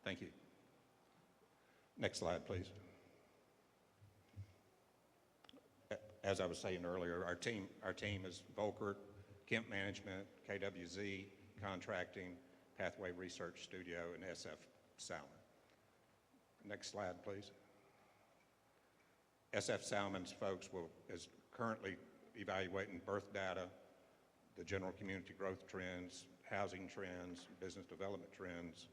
Thank you. Next slide, please. As I was saying earlier, our team is Volkert, Kemp Management, KWZ, Contracting, Pathway Research Studio, and SF Salmon. Next slide, please. SF Salmon's folks is currently evaluating birth data, the general community growth trends, housing trends, business development trends,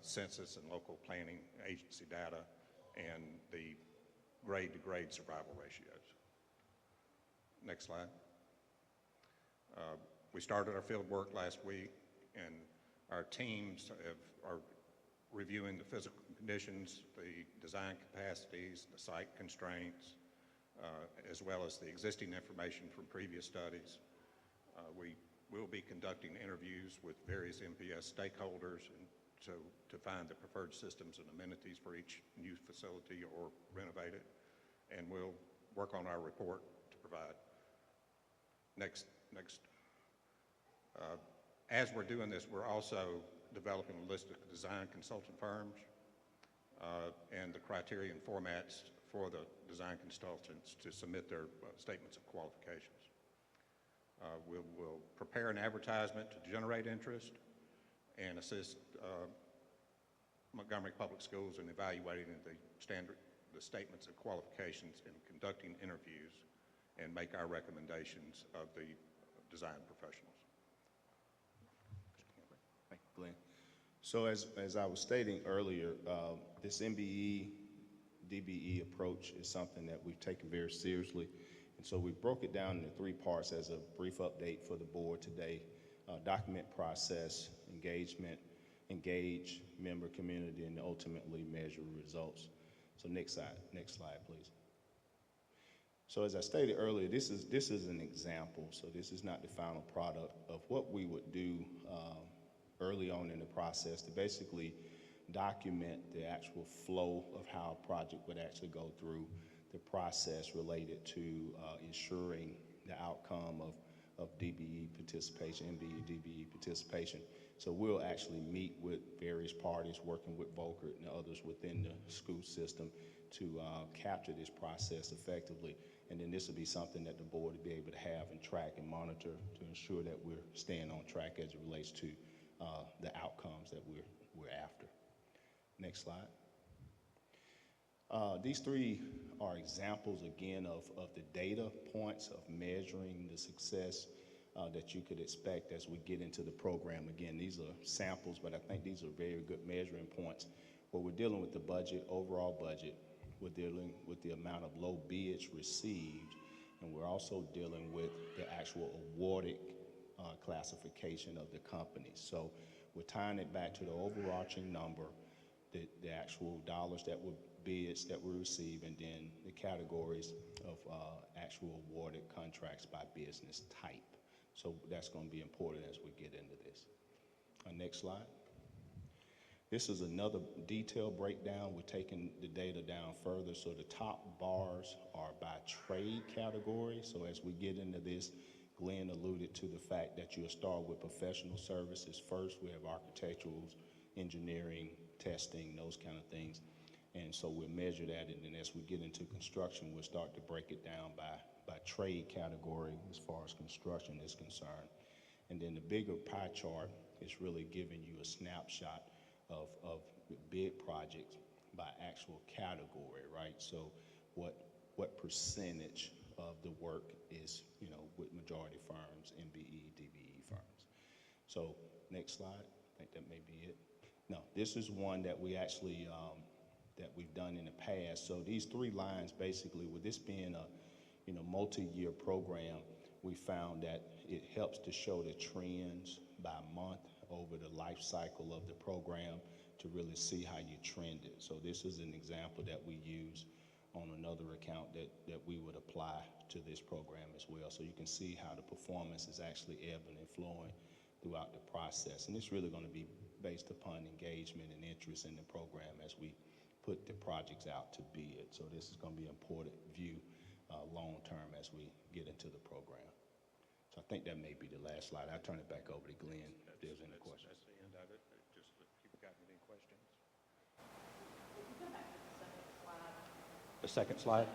census and local planning agency data, and the grade-to-grade survival ratios. Next slide. We started our field work last week, and our teams are reviewing the physical conditions, the design capacities, the site constraints, as well as the existing information from previous studies. We will be conducting interviews with various MPS stakeholders to find the preferred systems and amenities for each new facility or renovate it, and we'll work on our report to provide. Next. As we're doing this, we're also developing a list of design consultant firms and the criteria and formats for the design consultants to submit their statements of qualifications. We'll prepare an advertisement to generate interest and assist Montgomery Public Schools in evaluating the statements of qualifications and conducting interviews and make our recommendations of the design professionals. Thank you, Glenn. So as I was stating earlier, this MBE, DBE approach is something that we've taken very seriously. And so we broke it down into 3 parts as a brief update for the board today. Document process, engagement, engage member community, and ultimately measure results. So next slide, please. So as I stated earlier, this is an example. So this is not the final product of what we would do early on in the process to basically document the actual flow of how a project would actually go through the process related to ensuring the outcome of DBE participation, MBE, DBE participation. So we'll actually meet with various parties working with Volkert and others within the school system to capture this process effectively. And then this will be something that the board will be able to have and track and monitor to ensure that we're staying on track as it relates to the outcomes that we're after. Next slide. These 3 are examples, again, of the data points of measuring the success that you could expect as we get into the program. Again, these are samples, but I think these are very good measuring points where we're dealing with the budget, overall budget. We're dealing with the amount of low bids received, and we're also dealing with the actual awarded classification of the companies. So we're tying it back to the overarching number, the actual dollars that were bids that we receive, and then the categories of actual awarded contracts by business type. So that's going to be important as we get into this. Next slide. This is another detailed breakdown. We're taking the data down further. So the top bars are by trade category. So as we get into this, Glenn alluded to the fact that you'll start with professional services first. We have architecturals, engineering, testing, those kind of things. And so we'll measure that, and then as we get into construction, we'll start to break it down by trade category as far as construction is concerned. And then the bigger pie chart is really giving you a snapshot of bid projects by actual category, right? So what percentage of the work is, with majority firms, MBE, DBE firms. So next slide, I think that may be it. No, this is one that we actually, that we've done in the past. So these 3 lines, basically, with this being a multi-year program, we found that it helps to show the trends by month over the life cycle of the program to really see how you trended. So this is an example that we use on another account that we would apply to this program as well. So you can see how the performance is actually ebbing and flowing throughout the process. And it's really going to be based upon engagement and interest in the program as we put the projects out to bid. So this is going to be an important view long term as we get into the program. So I think that may be the last slide. I'll turn it back over to Glenn if there's any questions. That's the end of it. Just if you've got any questions. The second slide?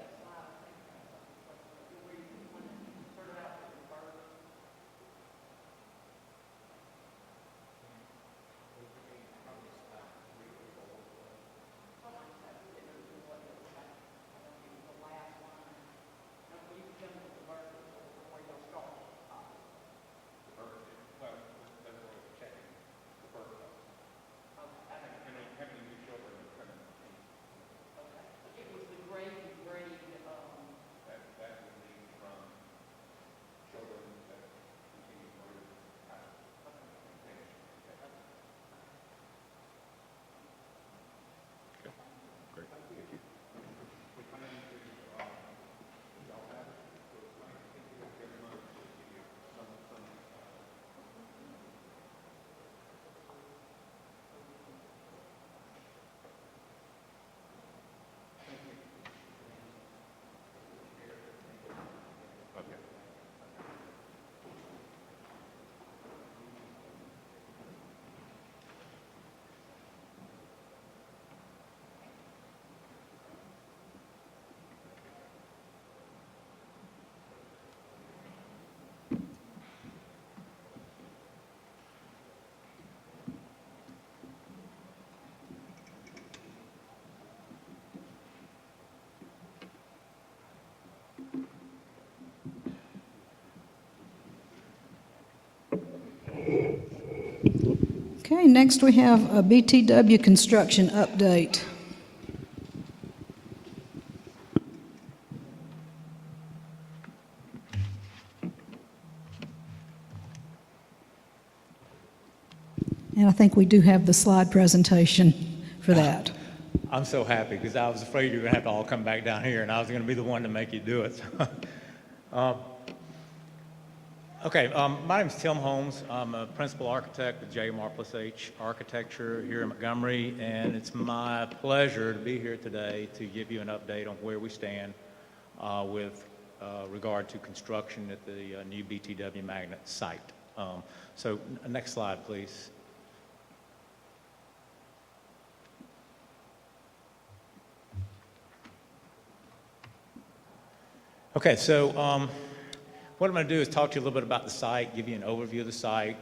Okay, next we have a BTW construction update. And I think we do have the slide presentation for that. I'm so happy because I was afraid you were going to have to all come back down here and I was going to be the one to make you do it. My name's Tim Holmes. I'm a principal architect with J+H Architecture here in Montgomery, and it's my pleasure to be here today to give you an update on where we stand with regard to construction at the new BTW magnet site. Next slide, please. Okay, so what I'm going to do is talk to you a little bit about the site, give you an overview of the site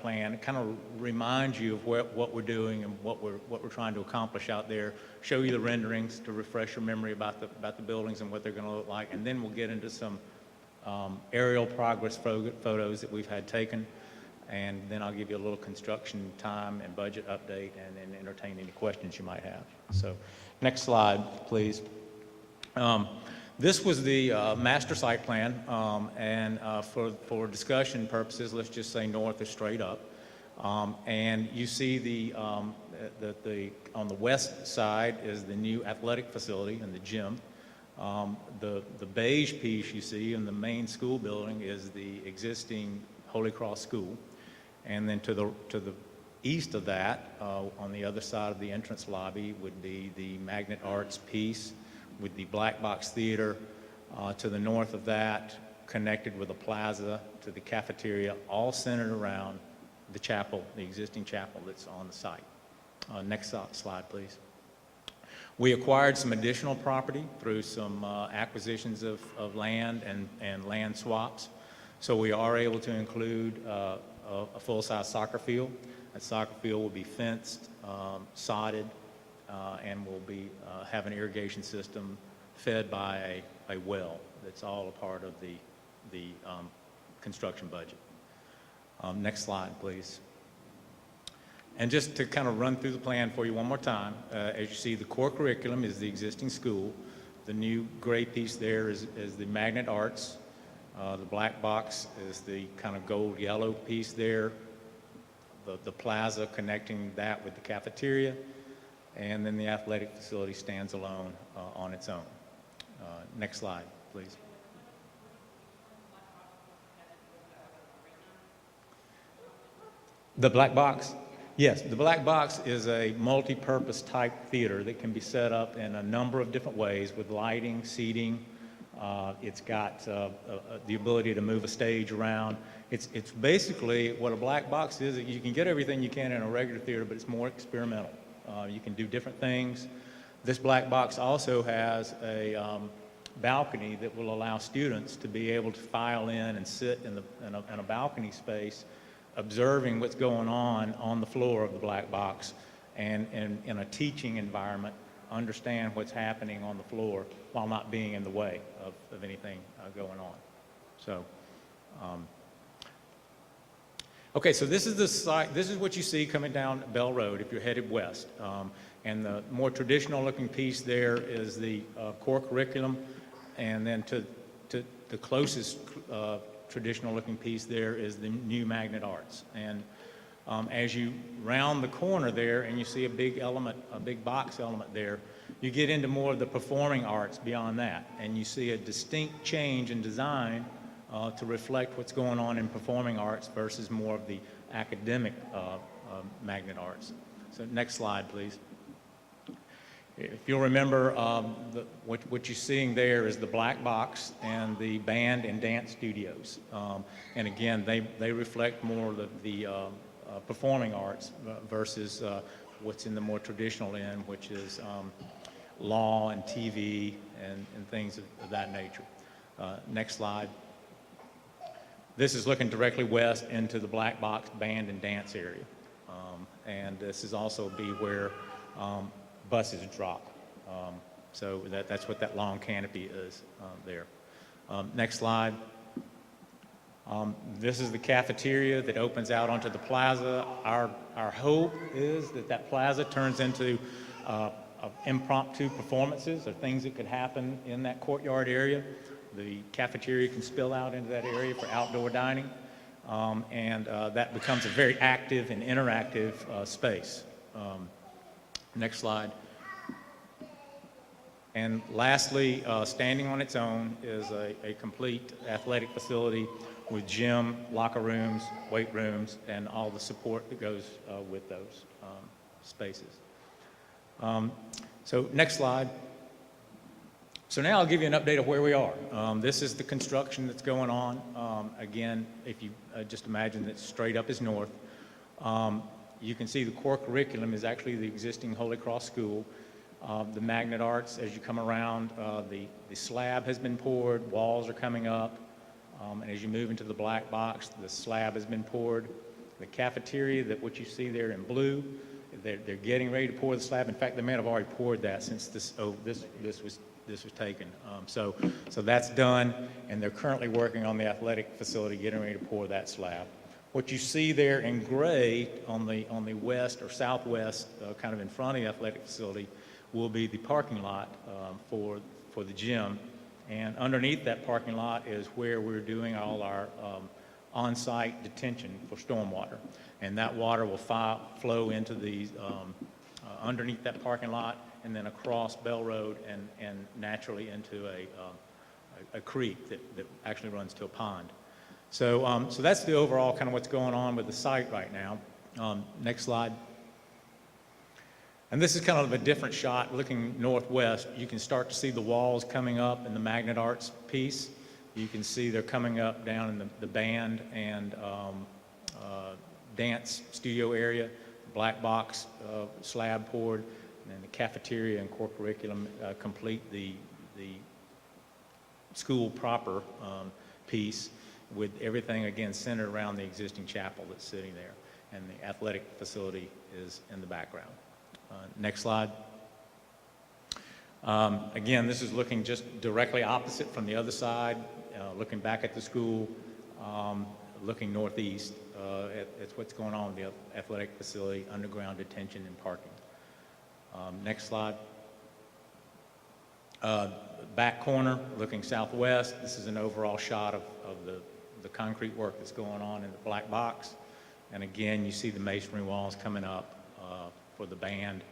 plan, kind of remind you of what we're doing and what we're trying to accomplish out there, show you the renderings to refresh your memory about the buildings and what they're going to look like, and then we'll get into some aerial progress photos that we've had taken, and then I'll give you a little construction time and budget update, and then entertain any questions you might have. So, next slide, please. This was the master site plan, and for discussion purposes, let's just say north or straight up. And you see on the west side is the new athletic facility and the gym. The beige piece you see in the main school building is the existing Holy Cross School. And then to the east of that, on the other side of the entrance lobby, would be the Magnet Arts piece, with the Black Box Theater to the north of that, connected with a plaza to the cafeteria, all centered around the chapel, the existing chapel that's on the site. Next slide, please. We acquired some additional property through some acquisitions of land and land swaps. So we are able to include a full-size soccer field. That soccer field will be fenced, sodded, and will be have an irrigation system fed by a well. That's all a part of the construction budget. Next slide, please. And just to kind of run through the plan for you one more time, as you see, the core curriculum is the existing school. The new gray piece there is the Magnet Arts. The black box is the kind of gold yellow piece there. The plaza connecting that with the cafeteria. And then the athletic facility stands alone on its own. Next slide, please. The black box? Yes, the black box is a multi-purpose type theater that can be set up in a number of different ways with lighting, seating. It's got the ability to move a stage around. It's basically what a black box is. You can get everything you can in a regular theater, but it's more experimental. You can do different things. This black box also has a balcony that will allow students to be able to file in and sit in a balcony space, observing what's going on the floor of the black box, and in a teaching environment, understand what's happening on the floor while not being in the way of anything going on. So, okay, so this is the site. This is what you see coming down Bell Road if you're headed west. And the more traditional looking piece there is the core curriculum, and then to the closest traditional looking piece there is the new magnet arts. And as you round the corner there and you see a big box element there, you get into more of the performing arts beyond that, and you see a distinct change in design to reflect what's going on in performing arts versus more of the academic magnet arts. So next slide, please. If you'll remember, what you're seeing there is the black box and the band and dance studios. And again, they reflect more of the performing arts versus what's in the more traditional end, which is law and TV and things of that nature. Next slide. This is looking directly west into the black box band and dance area. And this is also be where buses drop. So that's what that long canopy is there. Next slide. This is the cafeteria that opens out onto the plaza. Our hope is that plaza turns into impromptu performances or things that could happen in that courtyard area. The cafeteria can spill out into that area for outdoor dining, and that becomes a very active and interactive space. Next slide. And lastly, standing on its own is a complete athletic facility with gym, locker rooms, weight rooms, and all the support that goes with those spaces. So next slide. So now I'll give you an update of where we are. This is the construction that's going on. Again, if you just imagine that straight up is north, you can see the core curriculum is actually the existing Holy Cross School. The magnet arts, as you come around, the slab has been poured, walls are coming up, and as you move into the black box, the slab has been poured. The cafeteria, what you see there in blue, they're getting ready to pour the slab. In fact, they may have already poured that since this was taken. So that's done, and they're currently working on the athletic facility, getting ready to pour that slab. What you see there in gray on the west or southwest, kind of in front of the athletic facility, will be the parking lot for the gym. And underneath that parking lot is where we're doing all our on-site detention for stormwater. And that water will flow into the underneath that parking lot and then across Bell Road and naturally into a creek that actually runs to a pond. So that's the overall kind of what's going on with the site right now. Next slide. And this is kind of a different shot looking northwest. You can start to see the walls coming up in the magnet arts piece. You can see they're coming up down in the band and dance studio area, black box slab poured, and the cafeteria and core curriculum complete the school proper piece, with everything again centered around the existing chapel that's sitting there, and the athletic facility is in the background. Next slide. Again, this is looking just directly opposite from the other side, looking back at the school, looking northeast at what's going on with the athletic facility, underground detention and parking. Next slide. Back corner, looking southwest. This is an overall shot of the concrete work that's going on in the black box. And again, you see the masonry walls coming up for the band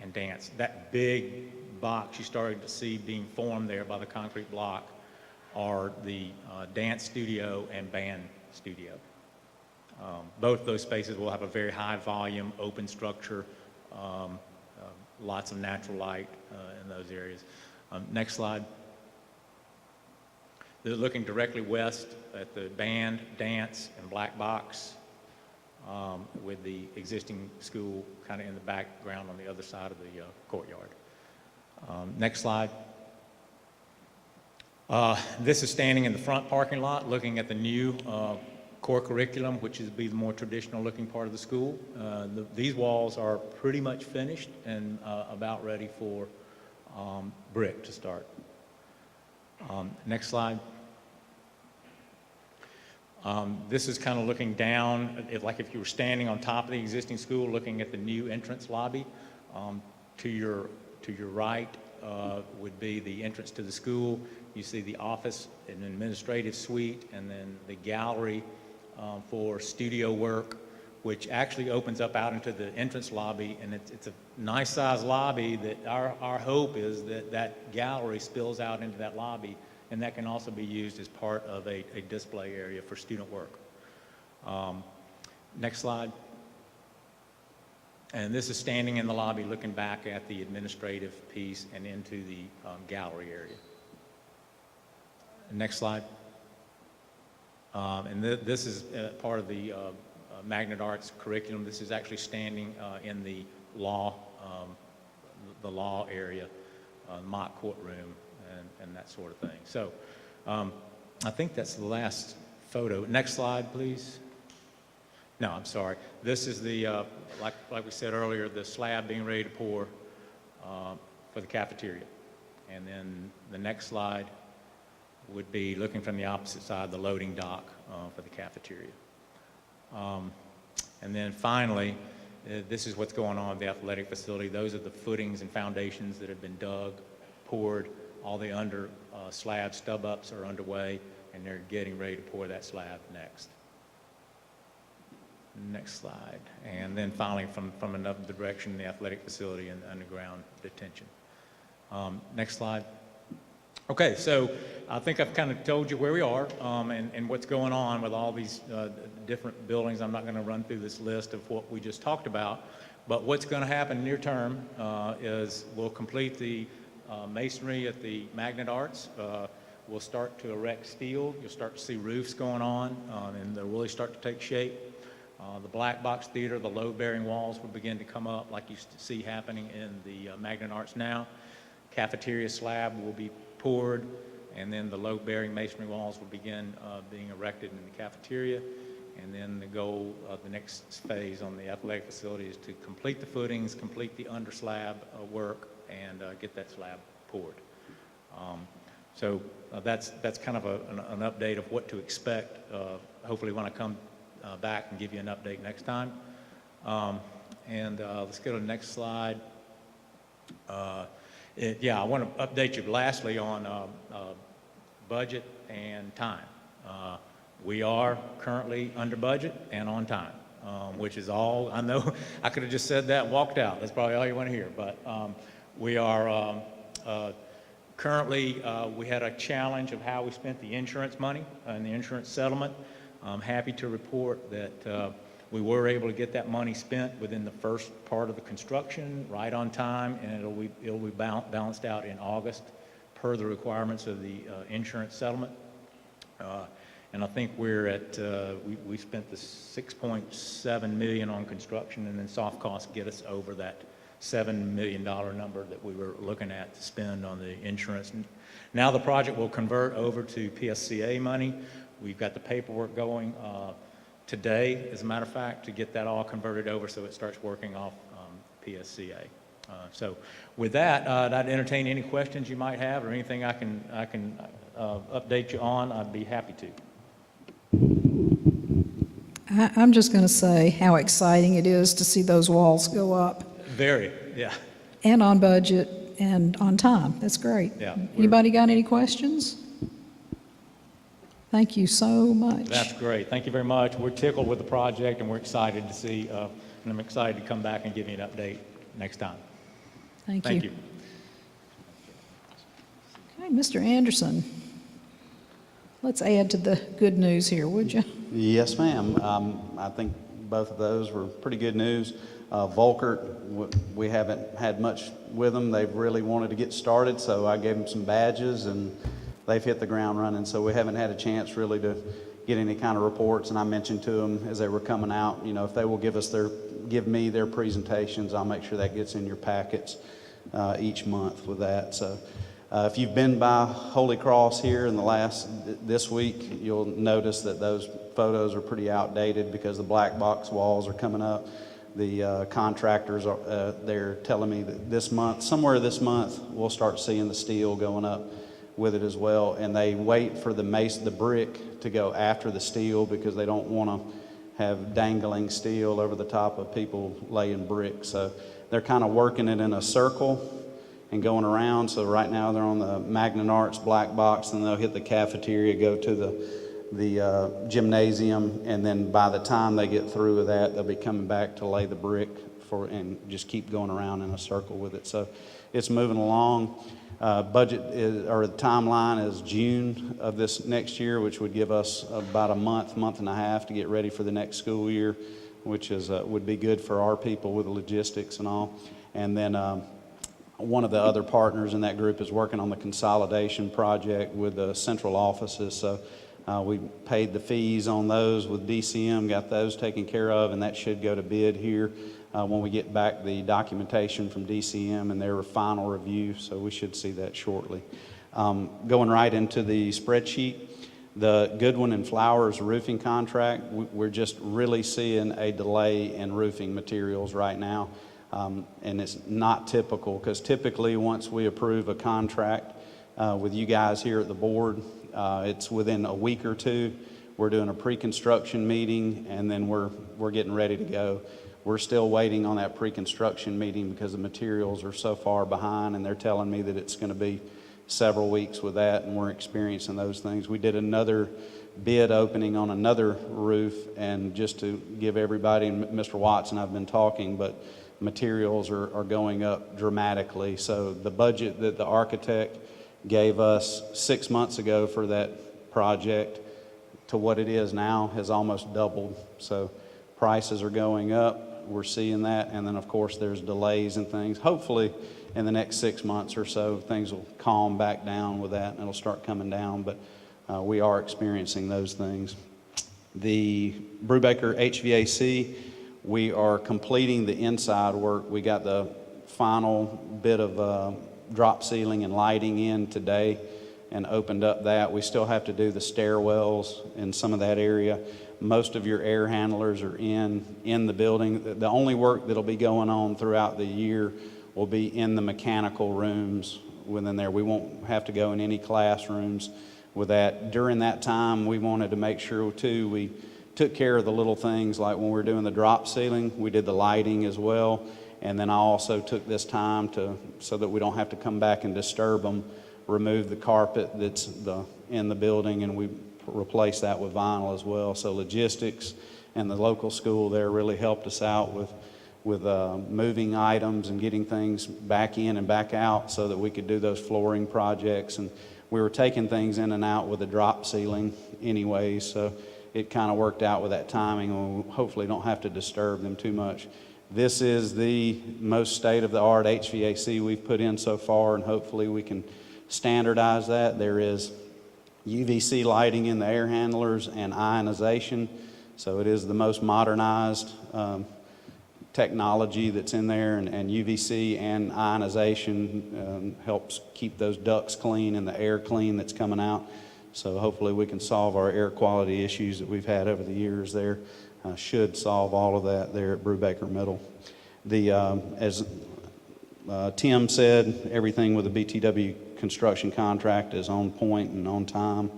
and dance. That big box you started to see being formed there by the concrete block are the dance studio and band studio. Both those spaces will have a very high volume, open structure, lots of natural light in those areas. Next slide. They're looking directly west at the band, dance, and black box. with the existing school kind of in the background on the other side of the courtyard. Next slide. This is standing in the front parking lot looking at the new core curriculum, which is be the more traditional looking part of the school. These walls are pretty much finished and about ready for brick to start. Next slide. This is kind of looking down, like if you were standing on top of the existing school looking at the new entrance lobby. To your right would be the entrance to the school. You see the office, an administrative suite, and then the gallery for studio work, which actually opens up out into the entrance lobby, and it's a nice sized lobby that our hope is that that gallery spills out into that lobby, and that can also be used as part of a display area for student work. Next slide. And this is standing in the lobby looking back at the administrative piece and into the gallery area. Next slide. And this is part of the Magnet Arts curriculum. This is actually standing in the law area, mock courtroom, and that sort of thing. So I think that's the last photo. Next slide, please. No, I'm sorry. This is the, like we said earlier, the slab being ready to pour for the cafeteria. And then the next slide would be looking from the opposite side, the loading dock for the cafeteria. And then finally, this is what's going on with the athletic facility. Those are the footings and foundations that have been dug, poured. All the under slab stub-ups are underway, and they're getting ready to pour that slab next. Next slide. And then finally, from another direction, the athletic facility and underground detention. Next slide. Okay, so I think I've kind of told you where we are and what's going on with all these different buildings. I'm not going to run through this list of what we just talked about, but what's going to happen near term is we'll complete the masonry at the Magnet Arts. We'll start to erect steel. You'll start to see roofs going on, and they'll really start to take shape. The black box theater, the load-bearing walls will begin to come up like you see happening in the Magnet Arts now. Cafeteria slab will be poured, and then the load-bearing masonry walls will begin being erected in the cafeteria. And then the goal of the next phase on the athletic facility is to complete the footings, complete the under slab work, and get that slab poured. So that's kind of an update of what to expect. Hopefully when I come back and give you an update next time. Let's go to the next slide. I want to update you lastly on budget and time. We are currently under budget and on time, which is all, I know I could have just said that and walked out. That's probably all you want to hear. But we are currently, we had a challenge of how we spent the insurance money and the insurance settlement. I'm happy to report that we were able to get that money spent within the first part of the construction, right on time, and it'll be balanced out in August per the requirements of the insurance settlement. And I think we're at, we spent the $6.7 million on construction, and then soft costs get us over that $7 million number that we were looking at to spend on the insurance. Now the project will convert over to PSCA money. We've got the paperwork going today, as a matter of fact, to get that all converted over so it starts working off PSCA. So with that, I'd entertain any questions you might have or anything I can update you on. I'd be happy to. I'm just going to say how exciting it is to see those walls go up. Very, yeah. And on budget and on time. That's great. Yeah, Anybody got any questions? Thank you so much. That's great. Thank you very much. We're tickled with the project, and we're excited to see, and I'm excited to come back and give you an update next time. Thank you. Thank you. Okay, Mr. Anderson, let's add to the good news here, would you? Yes, ma'am. I think both of those were pretty good news. Volkert, we haven't had much with them. They've really wanted to get started, so I gave them some badges, and they've hit the ground running. So we haven't had a chance really to get any kind of reports, and I mentioned to them as they were coming out, you know, if they will give me their presentations, I'll make sure that gets in your packets each month with that. So if you've been by Holy Cross here in this week, you'll notice that those photos are pretty outdated because the black box walls are coming up. The contractors they're telling me that somewhere this month, we'll start seeing the steel going up with it as well. And they wait for the brick to go after the steel because they don't want to have dangling steel over the top of people laying bricks. So they're kind of working it in a circle and going around. So right now they're on the Magna Arts black box, and they'll hit the cafeteria, go to the gymnasium, and then by the time they get through with that, they'll be coming back to lay the brick and just keep going around in a circle with it. So it's moving along. The timeline is June of this next year, which would give us about a month and a half to get ready for the next school year, which would be good for our people with the logistics and all. And then one of the other partners in that group is working on the consolidation project with the central offices. So we paid the fees on those with DCM, got those taken care of, and that should go to bid here when we get back the documentation from DCM and their final review. So we should see that shortly. Going right into the spreadsheet, the Goodwin and Flowers roofing contract, we're just really seeing a delay in roofing materials right now. And it's not typical, because typically once we approve a contract with you guys here at the board, it's within a week or two. We're doing a pre-construction meeting, and then we're getting ready to go. We're still waiting on that pre-construction meeting because the materials are so far behind, and they're telling me that it's going to be several weeks with that, and we're experiencing those things. We did another bid opening on another roof, and just to give everybody, and Mr. Watson, I've been talking, but materials are going up dramatically. So the budget that the architect gave us 6 months ago for that project to what it is now has almost doubled. So prices are going up. We're seeing that. And then, of course, there's delays and things. Hopefully, in the next 6 months or so, things will calm back down with that, and it'll start coming down. But we are experiencing those things. The Brubaker HVAC, we are completing the inside work. We got the final bit of drop ceiling and lighting in today and opened up that. We still have to do the stairwells in some of that area. Most of your air handlers are in the building. The only work that'll be going on throughout the year will be in the mechanical rooms within there. We won't have to go in any classrooms with that. During that time, we wanted to make sure too, we took care of the little things, like when we were doing the drop ceiling, we did the lighting as well. And then I also took this time so that we don't have to come back and disturb them, remove the carpet that's in the building, and we replace that with vinyl as well. So logistics and the local school there really helped us out with moving items and getting things back in and back out so that we could do those flooring projects. And we were taking things in and out with a drop ceiling anyway, so it kind of worked out with that timing, and we hopefully don't have to disturb them too much. This is the most state-of-the-art HVAC we've put in so far, and hopefully we can standardize that. There is UVC lighting in the air handlers and ionization, so it is the most modernized technology that's in there, and UVC and ionization helps keep those ducts clean and the air clean that's coming out. So hopefully we can solve our air quality issues that we've had over the years there. Should solve all of that there at Brubaker Middle. As Tim said, everything with the BTW construction contract is on point and on time.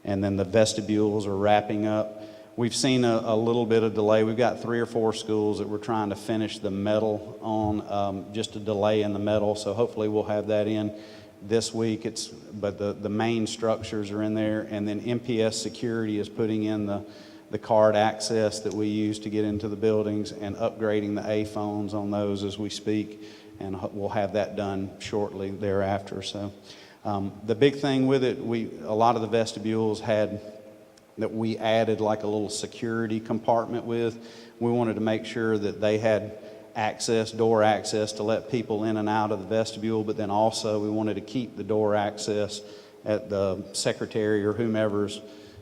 And then the vestibules are wrapping up. We've seen a little bit of delay. We've got 3 or 4 schools that we're trying to finish the metal on, just a delay in the metal. So hopefully we'll have that in this week. But the main structures are in there. And then MPS Security is putting in the card access that we use to get into the buildings and upgrading the A phones on those as we speak, and we'll have that done shortly thereafter. So the big thing with it, a lot of the vestibules had that we added like a little security compartment with. We wanted to make sure that they had door access to let people in and out of the vestibule, but then also we wanted to keep the door access at the secretary or whomever's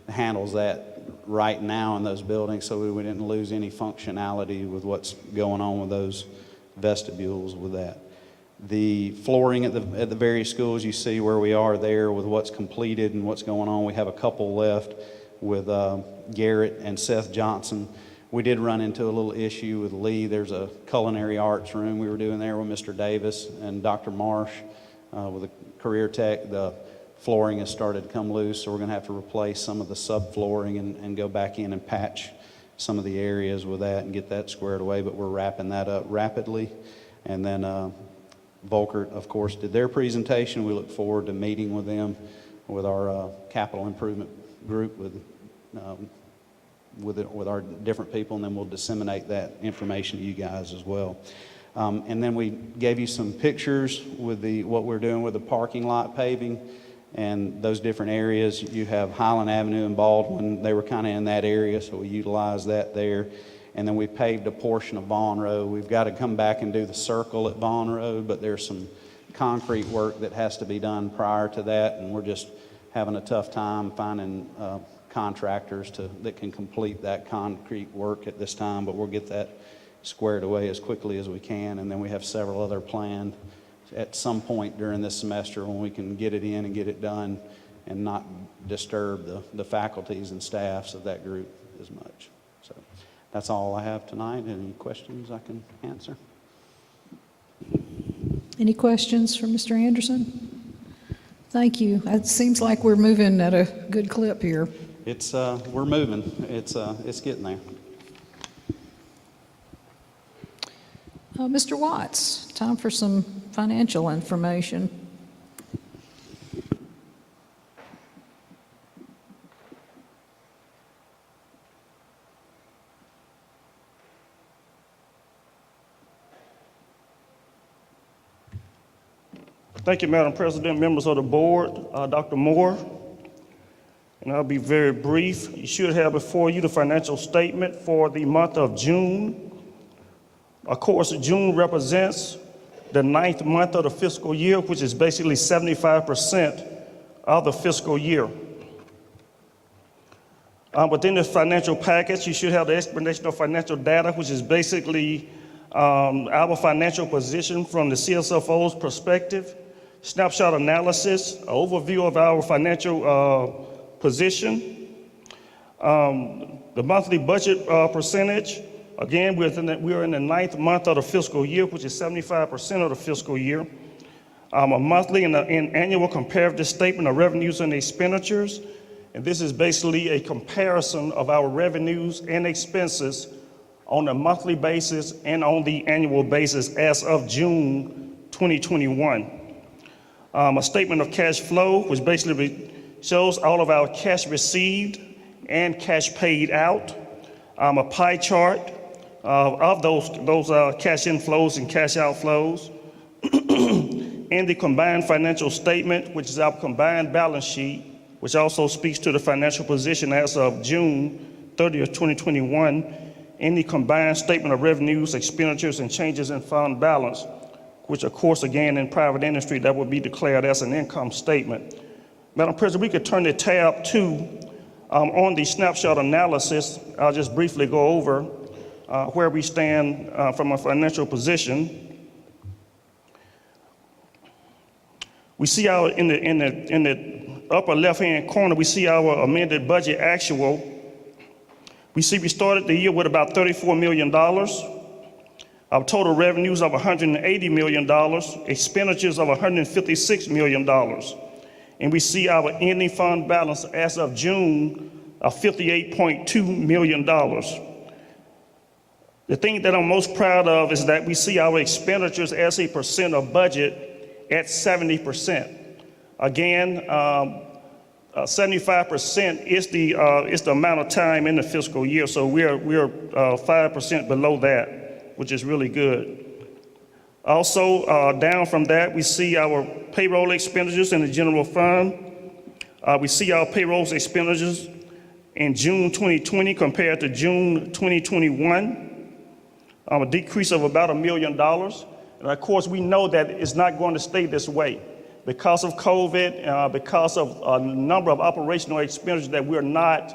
handles that right now in those buildings so we didn't lose any functionality with what's going on with those vestibules with that. The flooring at the various schools, you see where we are there with what's completed and what's going on. We have a couple left with Garrett and Seth Johnson. We did run into a little issue with Lee. There's a culinary arts room we were doing there with Mr. Davis and Dr. Marsh with a career tech. The flooring has started to come loose, so we're going to have to replace some of the subflooring and go back in and patch some of the areas with that and get that squared away, but we're wrapping that up rapidly. And then Volkert, of course, did their presentation. We look forward to meeting with them, with our capital improvement group, with our different people, and then we'll disseminate that information to you guys as well. And then we gave you some pictures with what we're doing with the parking lot paving and those different areas. You have Highland Avenue and Baldwin. They were kind of in that area, so we utilized that there. And then we paved a portion of Vaughn Road. We've got to come back and do the circle at Vaughn Road, but there's some concrete work that has to be done prior to that, and we're just having a tough time finding contractors that can complete that concrete work at this time, but we'll get that squared away as quickly as we can. And then we have several other planned at some point during this semester when we can get it in and get it done and not disturb the faculties and staffs of that group as much. So that's all I have tonight. Any questions I can answer? Any questions for Mr. Anderson? Thank you. It seems like we're moving at a good clip here. It's we're moving. It's getting there. Mr. Watts, time for some financial information. Thank you, Madam President, members of the board, Dr. Moore. And I'll be very brief. You should have before you the financial statement for the month of June. Of course, June represents the 9th month of the fiscal year, which is basically 75% of the fiscal year. Within the financial package, you should have the explanation of financial data, which is basically our financial position from the CSFO's perspective, snapshot analysis, overview of our financial position, the monthly budget percentage. Again, we're in the 9th month of the fiscal year, which is 75% of the fiscal year. A monthly and annual comparative statement of revenues and expenditures. And this is basically a comparison of our revenues and expenses on a monthly basis and on the annual basis as of June 2021. A statement of cash flow, which basically shows all of our cash received and cash paid out. A pie chart of those cash inflows and cash outflows. And the combined financial statement, which is our combined balance sheet, which also speaks to the financial position as of June 30th, 2021, and the combined statement of revenues, expenditures, and changes in fund balance, which of course, again, in private industry, that would be declared as an income statement. Madam President, we could turn to tab 2 on the snapshot analysis. I'll just briefly go over where we stand from a financial position. We see in the upper left-hand corner, we see our amended budget actual. We see we started the year with about $34 million. Our total revenues of $180 million, expenditures of $156 million. And we see our ending fund balance as of June of $58.2 million. The thing that I'm most proud of is that we see our expenditures as a percent of budget at 70%. Again, 75% is the amount of time in the fiscal year, so we're 5% below that, which is really good. Also, down from that, we see our payroll expenditures in the general fund. We see our payroll expenditures in June 2020 compared to June 2021, a decrease of about $1 million. And of course, we know that it's not going to stay this way because of COVID, because of a number of operational expenditures that we're not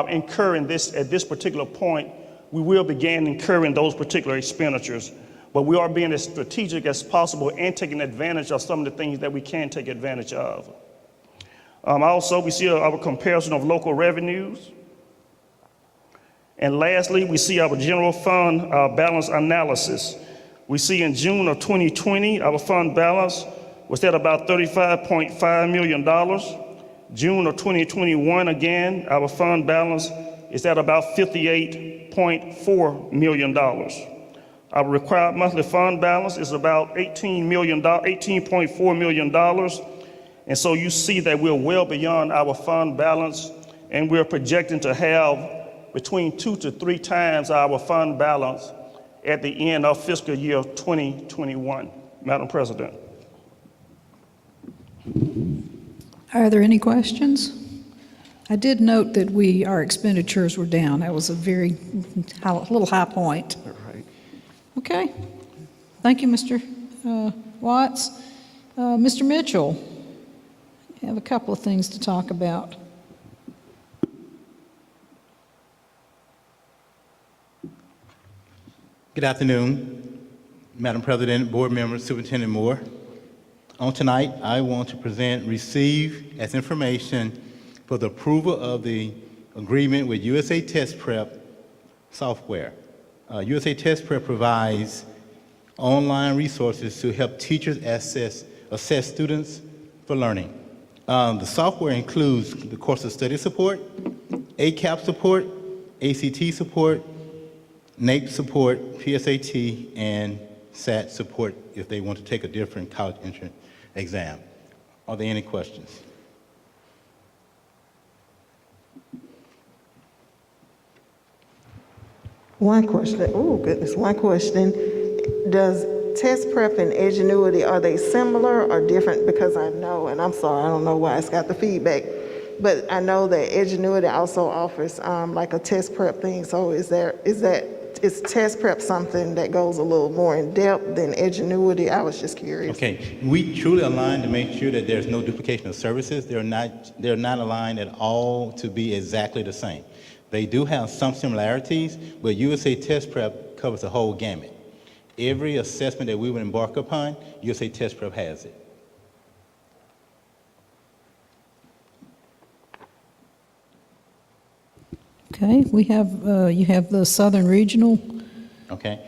incurring this at this particular point. We will begin incurring those particular expenditures, but we are being as strategic as possible and taking advantage of some of the things that we can take advantage of. Also, we see our comparison of local revenues. And lastly, we see our general fund balance analysis. We see in June of 2020, our fund balance was at about $35.5 million. June of 2021, again, our fund balance is at about $58.4 million. Our required monthly fund balance is about $18.4 million. And so you see that we're well beyond our fund balance, and we're projecting to have between 2 to 3 times our fund balance at the end of fiscal year 2021. Madam President. Are there any questions? I did note that our expenditures were down. That was a very little high point. Right. Okay. Thank you, Mr. Watts. Mr. Mitchell, I have a couple of things to talk about. Good afternoon, Madam President, board members, Superintendent Moore. On tonight, I want to present receive as information for the approval of the agreement with USA Test Prep software. USA Test Prep provides online resources to help teachers assess students for learning. The software includes the course of study support, ACAP support, ACT support, NAEP support, PSAT, and SAT support if they want to take a different college entrance exam. Are there any questions? One question. Oh, goodness. One question. Does Test Prep and Edgenuity, are they similar or different? Because I know, and I'm sorry, I don't know why it's got the feedback, but I know that Edgenuity also offers like a Test Prep thing. So is Test Prep something that goes a little more in depth than Edgenuity? I was just curious. Okay, we truly align to make sure that there's no duplication of services. They're not aligned at all to be exactly the same. They do have some similarities, but USA Test Prep covers the whole gamut. Every assessment that we would embark upon, USA Test Prep has it. Okay, we have, you have the Southern Regional. Okay.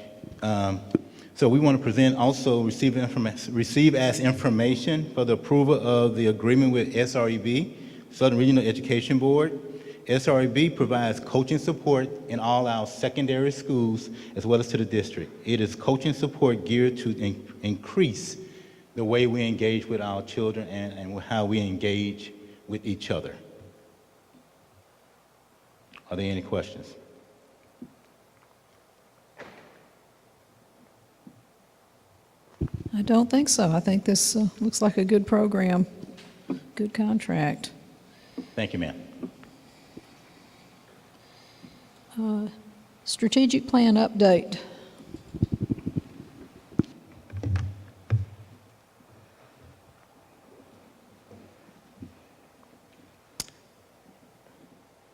So we want to present also receive as information for the approval of the agreement with SREB, Southern Regional Education Board. SREB provides coaching support in all our secondary schools as well as to the district. It is coaching support geared to increase the way we engage with our children and how we engage with each other. Are there any questions? I don't think so. I think this looks like a good program, good contract. Thank you, ma'am. Strategic plan update.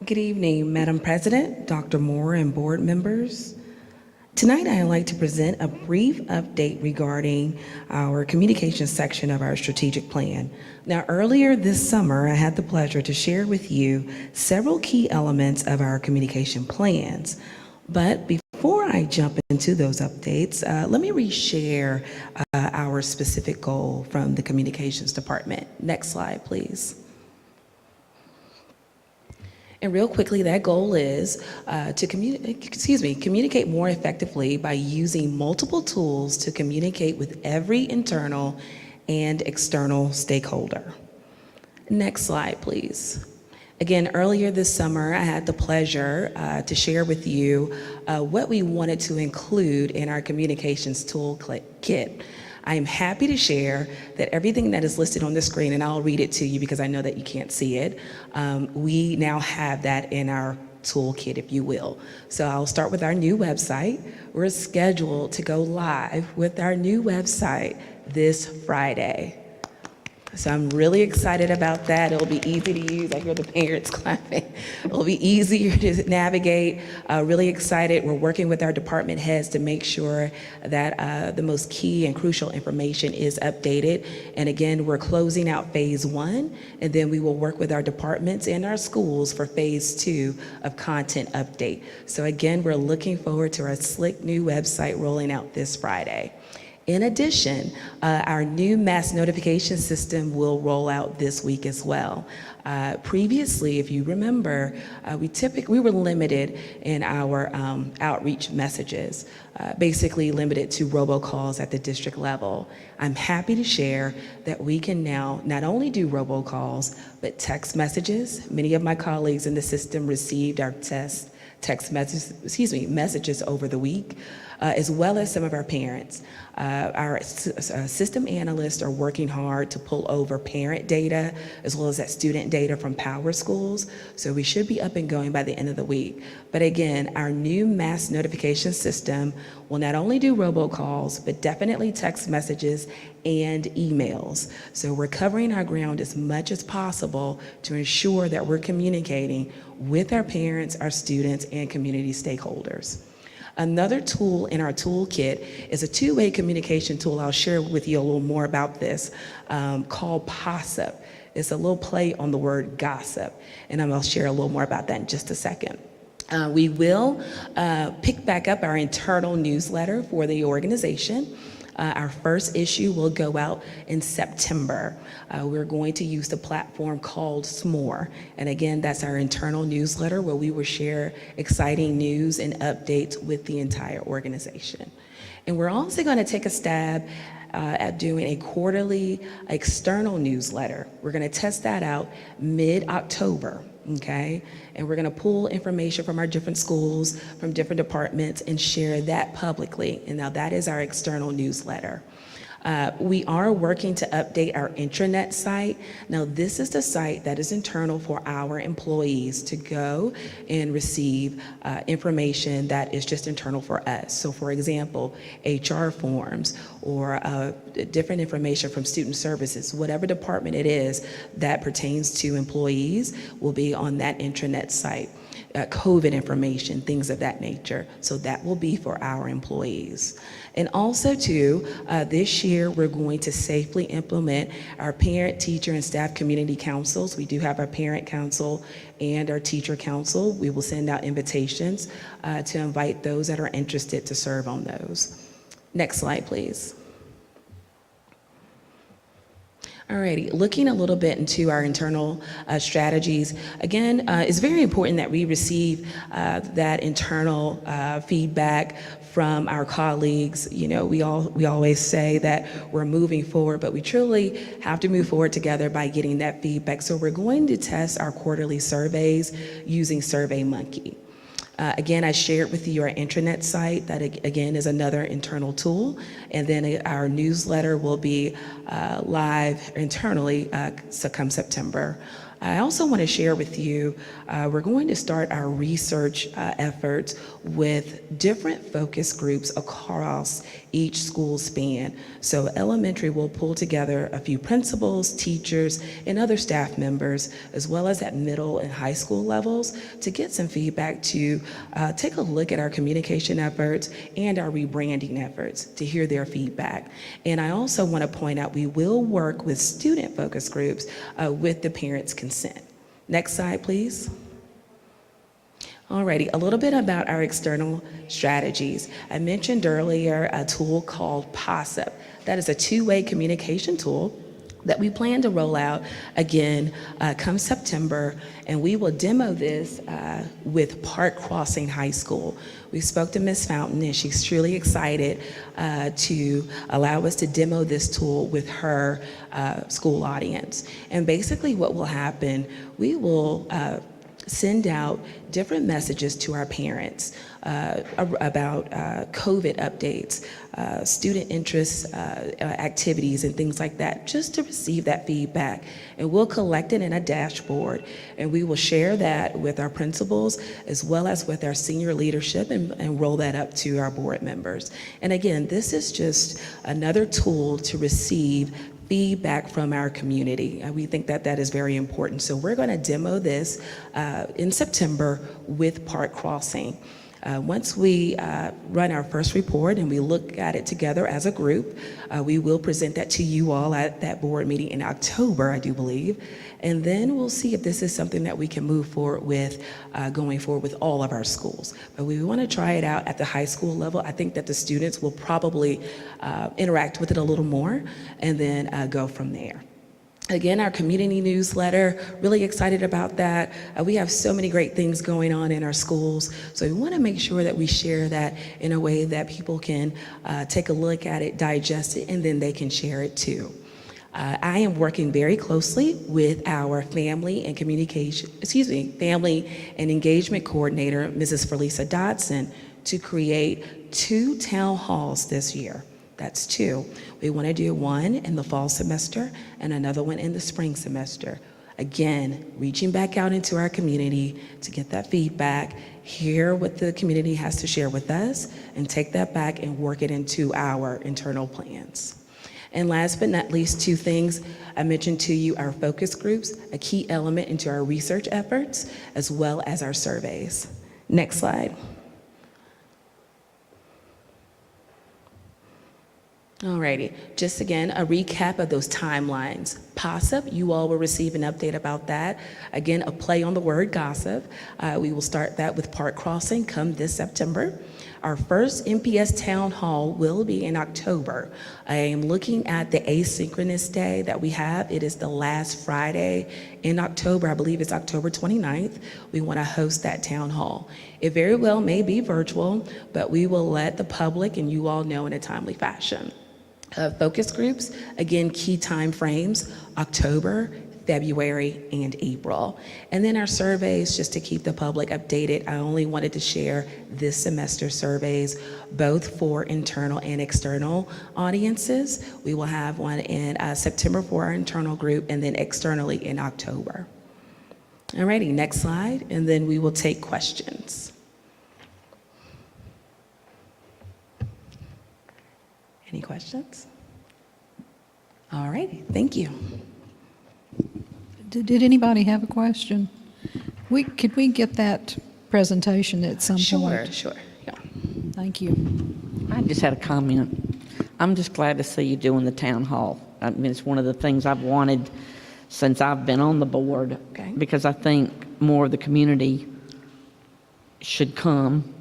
Good evening, Madam President, Dr. Moore, and board members. Tonight, I'd like to present a brief update regarding our communications section of our strategic plan. Now, earlier this summer, I had the pleasure to share with you several key elements of our communication plans. But before I jump into those updates, let me reshare our specific goal from the communications department. Next slide, please. And real quickly, that goal is to communicate more effectively by using multiple tools to communicate with every internal and external stakeholder. Next slide, please. Again, earlier this summer, I had the pleasure to share with you what we wanted to include in our communications toolkit. I am happy to share that everything that is listed on the screen, and I'll read it to you because I know that you can't see it, we now have that in our toolkit, if you will. So I'll start with our new website. We're scheduled to go live with our new website this Friday. So I'm really excited about that. It'll be easy to use. I hear the parents clapping. It'll be easier to navigate. Really excited. We're working with our department heads to make sure that the most key and crucial information is updated. And again, we're closing out phase 1, and then we will work with our departments and our schools for phase 2 of content update. So again, we're looking forward to our slick new website rolling out this Friday. In addition, our new mass notification system will roll out this week as well. Previously, if you remember, we were limited in our outreach messages, basically limited to robocalls at the district level. I'm happy to share that we can now not only do robocalls, but text messages. Many of my colleagues in the system received our text messages over the week, as well as some of our parents. Our system analysts are working hard to pull over parent data as well as that student data from Power Schools. So we should be up and going by the end of the week. But again, our new mass notification system will not only do robocalls, but definitely text messages and emails. So we're covering our ground as much as possible to ensure that we're communicating with our parents, our students, and community stakeholders. Another tool in our toolkit is a two-way communication tool. I'll share with you a little more about this, called POSSIP. It's a little play on the word gossip, and I'll share a little more about that in just a second. We will pick back up our internal newsletter for the organization. Our first issue will go out in September. We're going to use the platform called S'more. And again, that's our internal newsletter where we will share exciting news and updates with the entire organization. And we're also going to take a stab at doing a quarterly external newsletter. We're going to test that out mid-October. Okay, and we're going to pull information from our different schools, from different departments, and share that publicly. And now that is our external newsletter. We are working to update our intranet site. Now, this is the site that is internal for our employees to go and receive information that is just internal for us. So, for example, HR forms or different information from student services, whatever department it is that pertains to employees will be on that intranet site. COVID information, things of that nature. So that will be for our employees. And also too, this year we're going to safely implement our parent, teacher, and staff community councils. We do have our parent council and our teacher council. We will send out invitations to invite those that are interested to serve on those. Next slide, please. Alrighty, looking a little bit into our internal strategies. Again, it's very important that we receive that internal feedback from our colleagues. You know, we always say that we're moving forward, but we truly have to move forward together by getting that feedback. So we're going to test our quarterly surveys using SurveyMonkey. Again, I shared with you our intranet site. That, again, is another internal tool. And then our newsletter will be live internally come September. I also want to share with you, we're going to start our research efforts with different focus groups across each school span. So elementary will pull together a few principals, teachers, and other staff members, as well as at middle and high school levels, to get some feedback to take a look at our communication efforts and our rebranding efforts to hear their feedback. And I also want to point out we will work with student focus groups with the parents' consent. Next slide, please. Alrighty, a little bit about our external strategies. I mentioned earlier a tool called POSSIP. That is a two-way communication tool that we plan to roll out again come September, and we will demo this with Park Crossing High School. We spoke to Ms. Fountain, and she's truly excited to allow us to demo this tool with her school audience. And basically what will happen, we will send out different messages to our parents about COVID updates, student interest activities and things like that, just to receive that feedback. And we'll collect it in a dashboard, and we will share that with our principals as well as with our senior leadership and roll that up to our board members. And again, this is just another tool to receive feedback from our community. We think that that is very important. So we're going to demo this in September with Park Crossing. Once we run our first report and we look at it together as a group, we will present that to you all at that board meeting in October, I do believe. And then we'll see if this is something that we can move forward with going forward with all of our schools. But we want to try it out at the high school level. I think that the students will probably interact with it a little more and then go from there. Again, our community newsletter, really excited about that. We have so many great things going on in our schools, so we want to make sure that we share that in a way that people can take a look at it, digest it, and then they can share it too. I am working very closely with our family and engagement coordinator, Mrs. Felisa Dodson, to create 2 town halls this year. That's 2. We want to do one in the fall semester and another one in the spring semester. Again, reaching back out into our community to get that feedback, hear what the community has to share with us, and take that back and work it into our internal plans. And last but not least, 2 things I mentioned to you: our focus groups, a key element into our research efforts, as well as our surveys. Next slide. Alrighty, just again, a recap of those timelines. POSSIP, you all will receive an update about that. Again, a play on the word gossip. We will start that with Park Crossing come this September. Our first MPS Town Hall will be in October. I am looking at the asynchronous day that we have. It is the last Friday in October. I believe it's October 29th. We want to host that town hall. It very well may be virtual, but we will let the public and you all know in a timely fashion. Focus groups, again, key time frames, October, February, and April. And then our surveys, just to keep the public updated. I only wanted to share this semester surveys, both for internal and external audiences. We will have one in September for our internal group and then externally in October. Alrighty, next slide, and then we will take questions. Any questions? All righty, thank you. Did anybody have a question? Could we get that presentation at some point? Sure, yeah. Thank you. I just had a comment. I'm just glad to see you doing the town hall. I mean, it's one of the things I've wanted since I've been on the board, Okay. because I think more of the community should come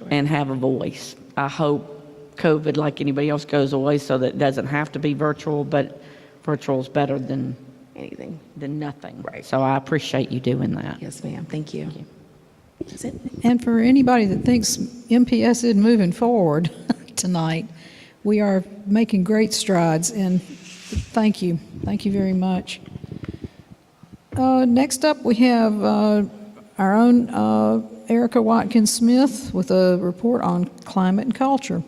and have a voice. I hope COVID, like anybody else, goes away so that it doesn't have to be virtual, but virtual is better than Anything? than nothing. Right. So I appreciate you doing that. Yes, ma'am, thank you. That's it. And for anybody that thinks MPS isn't moving forward tonight, we are making great strides, and thank you. Thank you very much. Next up, we have our own Erica Watkins-Smith with a report on climate and culture.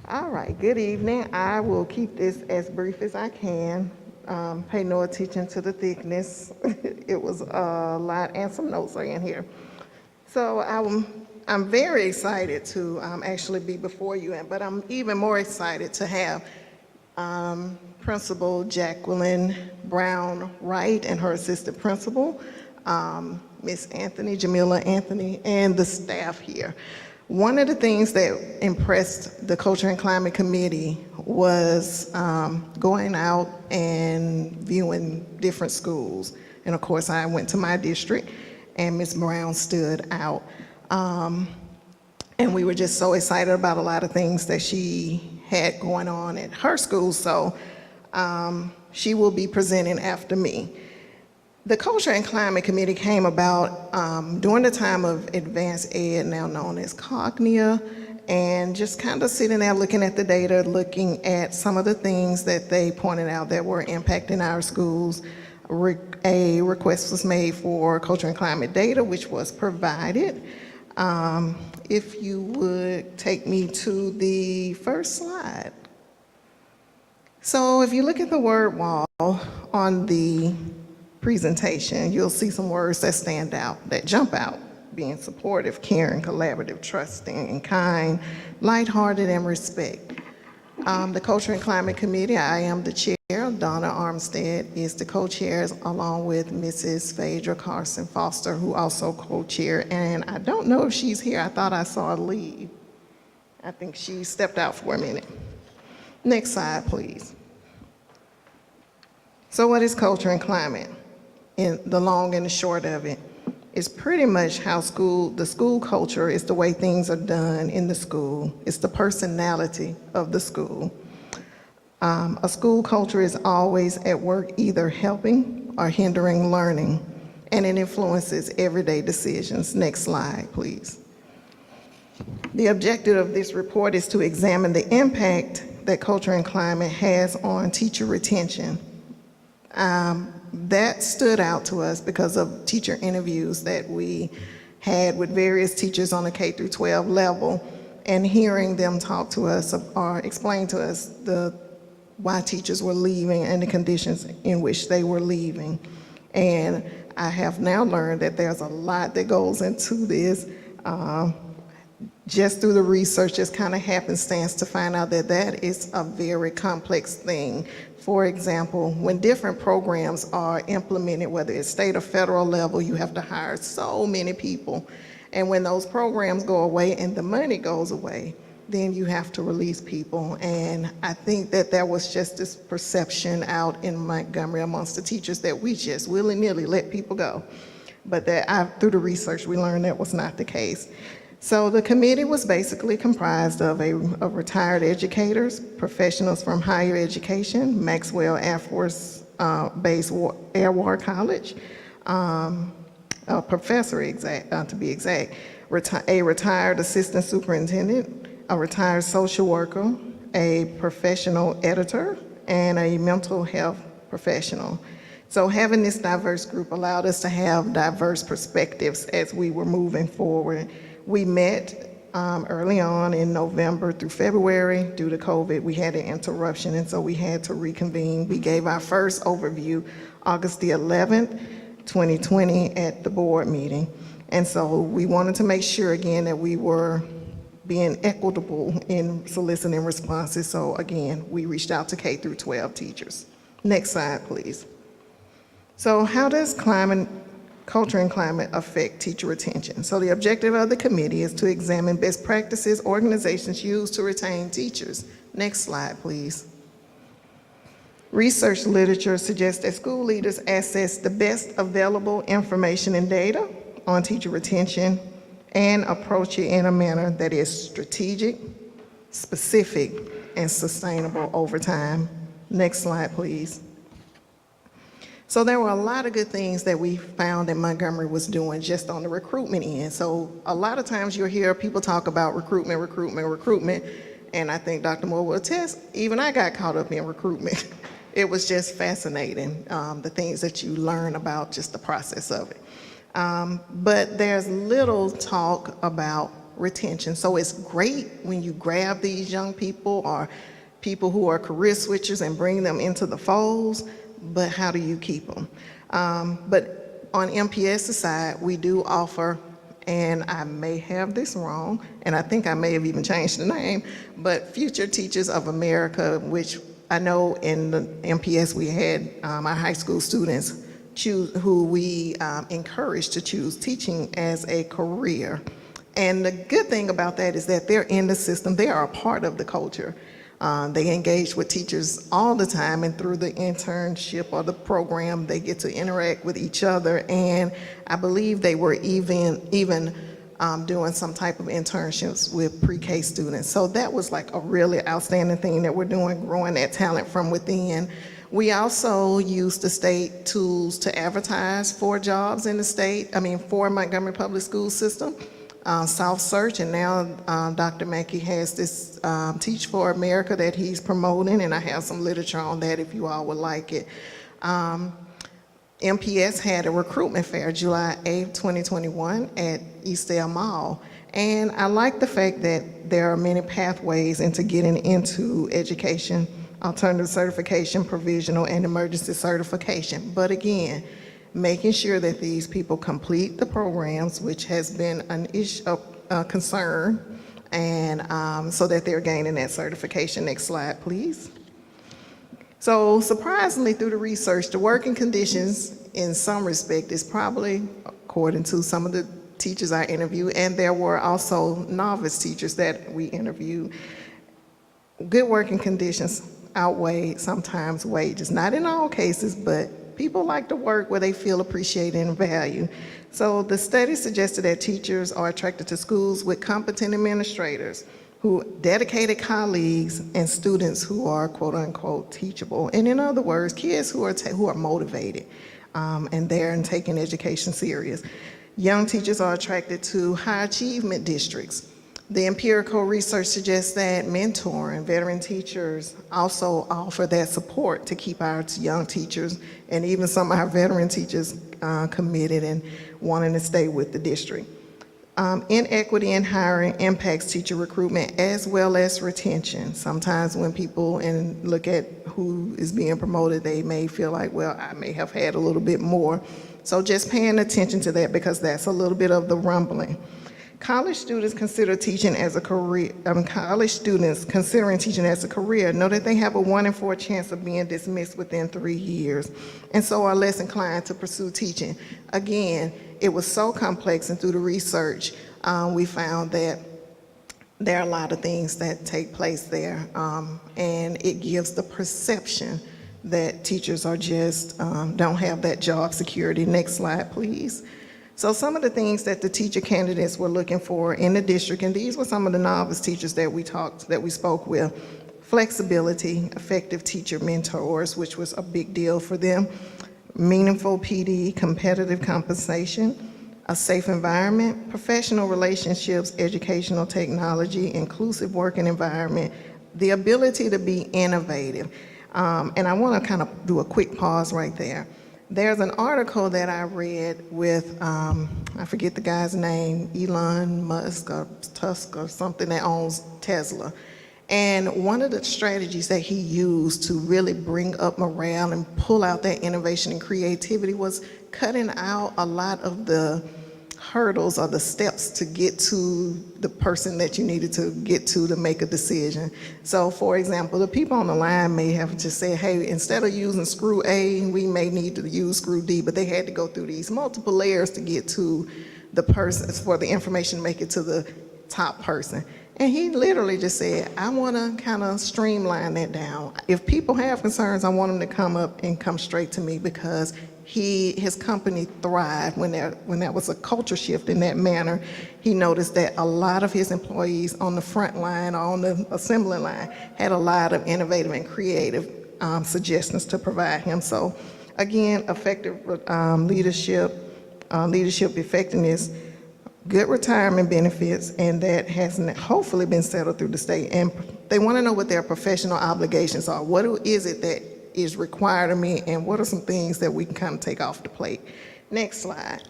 All right, good evening. I will keep this as brief as I can. Pay no attention to the thickness. It was a lot, and some notes are in here. So I'm very excited to actually be before you, but I'm even more excited to have Principal Jacqueline Brown Wright and her assistant principal, Miss Jamila Anthony, and the staff here. One of the things that impressed the Culture and Climate Committee was going out and viewing different schools. And of course, I went to my district, and Ms. Brown stood out. And we were just so excited about a lot of things that she had going on at her school, so she will be presenting after me. The Culture and Climate Committee came about during the time of advanced ed, now known as Cognia, and just kind of sitting there looking at the data, looking at some of the things that they pointed out that were impacting our schools. A request was made for culture and climate data, which was provided. If you would take me to the first slide. So if you look at the word wall on the presentation, you'll see some words that stand out, that jump out: being supportive, caring, collaborative, trusting, and kind, lighthearted, and respect. The Culture and Climate Committee, I am the chair. Donna Armstead is the co-chair, along with Mrs. Phaedra Carson Foster, who also co-chair. And I don't know if she's here. I thought I saw her leave. I think she stepped out for a minute. Next slide, please. So what is culture and climate? In the long and the short of it, it's pretty much how the school culture is the way things are done in the school. It's the personality of the school. A school culture is always at work either helping or hindering learning, and it influences everyday decisions. Next slide, please. The objective of this report is to examine the impact that culture and climate has on teacher retention. That stood out to us because of teacher interviews that we had with various teachers on the K through 12 level, and hearing them talk to us or explain to us why teachers were leaving and the conditions in which they were leaving. And I have now learned that there's a lot that goes into this. Just through the research, just kind of happenstance to find out that that is a very complex thing. For example, when different programs are implemented, whether it's state or federal level, you have to hire so many people. And when those programs go away and the money goes away, then you have to release people. And I think that there was just this perception out in Montgomery amongst the teachers that we just willy-nilly let people go. But through the research, we learned that was not the case. So the committee was basically comprised of retired educators, professionals from higher education, Maxwell Air Force Base Air War College, a professor to be exact, a retired assistant superintendent, a retired social worker, a professional editor, and a mental health professional. So having this diverse group allowed us to have diverse perspectives as we were moving forward. We met early on in November through February. Due to COVID, we had an interruption, and so we had to reconvene. We gave our first overview August the 11th, 2020 at the board meeting. And so we wanted to make sure again that we were being equitable in soliciting responses. So again, we reached out to K through 12 teachers. Next slide, please. So how does culture and climate affect teacher retention? So the objective of the committee is to examine best practices organizations use to retain teachers. Next slide, please. Research literature suggests that school leaders assess the best available information and data on teacher retention and approach it in a manner that is strategic, specific, and sustainable over time. Next slide, please. So there were a lot of good things that we found that Montgomery was doing just on the recruitment end. So a lot of times you'll hear people talk about recruitment, and I think Dr. Moore will attest, even I got caught up in recruitment. It was just fascinating, the things that you learn about just the process of it. But there's little talk about retention. So it's great when you grab these young people or people who are career switchers and bring them into the folds, but how do you keep them? But on MPS's side, we do offer, and I may have this wrong, and I think I may have even changed the name, but Future Teachers of America, which I know in the MPS we had our high school students who we encourage to choose teaching as a career. And the good thing about that is that they're in the system, they are a part of the culture. They engage with teachers all the time, and through the internship or the program, they get to interact with each other. And I believe they were even doing some type of internships with pre-K students. So that was like a really outstanding thing that we're doing, growing that talent from within. We also use the state tools to advertise for jobs in the state, for Montgomery Public School System. South Search, and now Dr. Mackey has this Teach for America that he's promoting, and I have some literature on that if you all would like it. MPS had a recruitment fair July 8, 2021 at Eastdale Mall. And I like the fact that there are many pathways into getting into education, alternative certification, provisional, and emergency certification. But again, making sure that these people complete the programs, which has been an issue, a concern, and so that they're gaining that certification. Next slide, please. So surprisingly, through the research, the working conditions in some respect is probably, according to some of the teachers I interviewed, and there were also novice teachers that we interviewed, good working conditions outweigh sometimes wages. Not in all cases, but people like to work where they feel appreciated and valued. So the study suggested that teachers are attracted to schools with competent administrators, who dedicated colleagues, and students who are quote unquote teachable. And in other words, kids who are motivated and they're taking education serious. Young teachers are attracted to high achievement districts. The empirical research suggests that mentoring veteran teachers also offer that support to keep our young teachers and even some of our veteran teachers committed and wanting to stay with the district. Inequity in hiring impacts teacher recruitment as well as retention. Sometimes when people look at who is being promoted, they may feel like, well, I may have had a little bit more. So just paying attention to that, because that's a little bit of the rumbling. College students consider teaching as a career. College students considering teaching as a career know that they have a 1 in 4 chance of being dismissed within 3 years, and so are less inclined to pursue teaching. Again, it was so complex, and through the research, we found that there are a lot of things that take place there, and it gives the perception that teachers are just don't have that job security. Next slide, please. So some of the things that the teacher candidates were looking for in the district, and these were some of the novice teachers that we spoke with: flexibility, effective teacher mentors, which was a big deal for them, meaningful PD, competitive compensation, a safe environment, professional relationships, educational technology, inclusive working environment, the ability to be innovative. And I want to kind of do a quick pause right there. There's an article that I read with, I forget the guy's name, Elon Musk or Tusk or something, that owns Tesla. And one of the strategies that he used to really bring up morale and pull out that innovation and creativity was cutting out a lot of the hurdles or the steps to get to the person that you needed to get to make a decision. So for example, the people on the line may have just said, hey, instead of using screw A, we may need to use screw D, but they had to go through these multiple layers to get to the person, for the information to make it to the top person. And he literally just said, I want to kind of streamline that down. If people have concerns, I want them to come up and come straight to me, because his company thrived when there was a culture shift in that manner. He noticed that a lot of his employees on the front line or on the assembly line had a lot of innovative and creative suggestions to provide him. So again, effective leadership effectiveness, good retirement benefits, and that has hopefully been settled through the state. And they want to know what their professional obligations are. What is it that is required of me, and what are some things that we can kind of take off the plate? Next slide.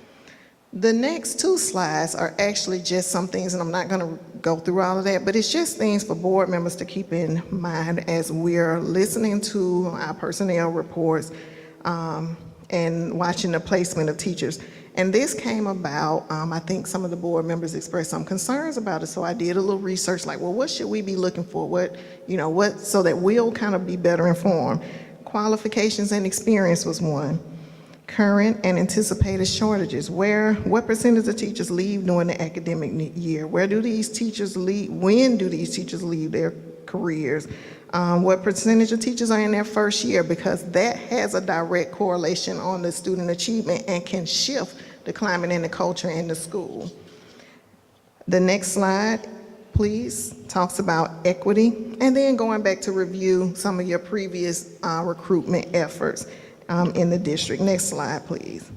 The next 2 slides are actually just some things, and I'm not going to go through all of that, but it's just things for board members to keep in mind as we're listening to our personnel reports and watching the placement of teachers. And this came about, I think some of the board members expressed some concerns about it, so I did a little research, like, well, what should we be looking for? So that we'll kind of be better informed. Qualifications and experience was one. Current and anticipated shortages. What percentage of teachers leave during the academic year? Where do these teachers leave? When do these teachers leave their careers? What percentage of teachers are in their first year? Because that has a direct correlation on the student achievement and can shift the climate and the culture in the school. The next slide, please, talks about equity, and then going back to review some of your previous recruitment efforts in the district. Next slide, please.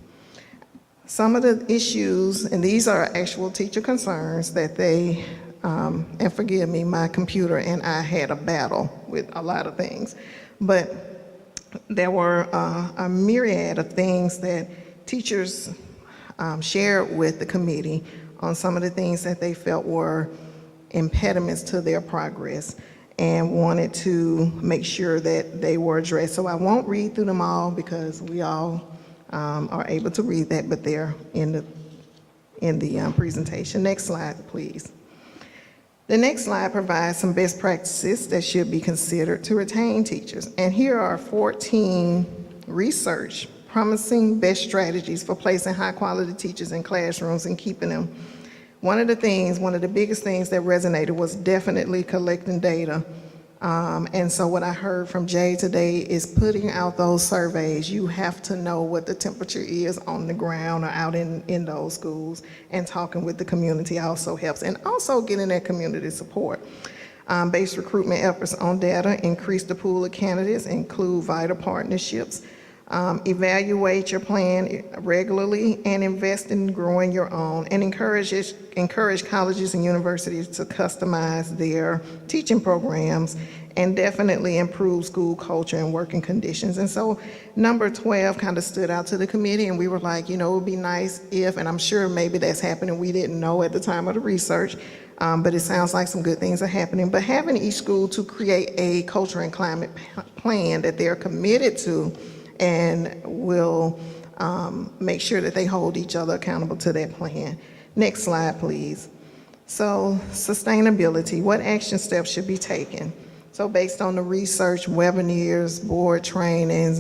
Some of the issues, and these are actual teacher concerns that they, and forgive me, my computer and I had a battle with a lot of things, but there were a myriad of things that teachers shared with the committee on some of the things that they felt were impediments to their progress and wanted to make sure that they were addressed. So I won't read through them all because we all are able to read that, but they're in the presentation. Next slide, please. The next slide provides some best practices that should be considered to retain teachers. And here are 14 research promising best strategies for placing high-quality teachers in classrooms and keeping them. One of the biggest things that resonated was definitely collecting data. And so what I heard from Jay today is putting out those surveys. You have to know what the temperature is on the ground or out in those schools, and talking with the community also helps. And also getting that community support. Based recruitment efforts on data, increase the pool of candidates, include vital partnerships. Evaluate your plan regularly and invest in growing your own, and encourage colleges and universities to customize their teaching programs, and definitely improve school culture and working conditions. And so number 12 kind of stood out to the committee, and we were like, it would be nice if, and I'm sure maybe that's happening, we didn't know at the time of the research, but it sounds like some good things are happening. But having each school to create a culture and climate plan that they're committed to, and will make sure that they hold each other accountable to that plan. Next slide, please. So sustainability, what action steps should be taken? So based on the research, webinars, board trainings,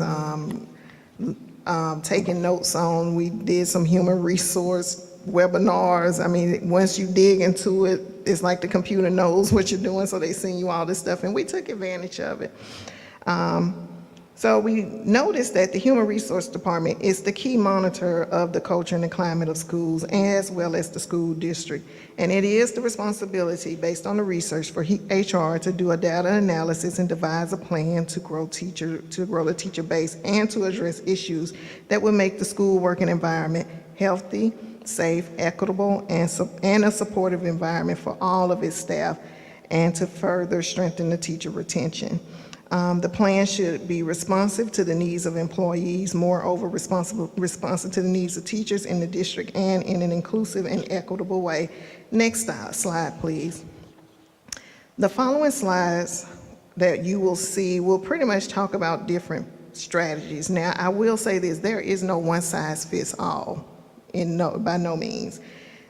taking notes on, we did some human resource webinars. I mean, once you dig into it, it's like the computer knows what you're doing, so they send you all this stuff, and we took advantage of it. So we noticed that the Human Resource Department is the key monitor of the culture and the climate of schools, as well as the school district. And it is the responsibility, based on the research, for HR to do a data analysis and devise a plan to grow the teacher base and to address issues that would make the school working environment healthy, safe, equitable, and a supportive environment for all of its staff, and to further strengthen the teacher retention. The plan should be responsive to the needs of employees, moreover responsive to the needs of teachers in the district, and in an inclusive and equitable way. Next slide, please. The following slides that you will see will pretty much talk about different strategies. Now, I will say this, there is no one size fits all, by no means.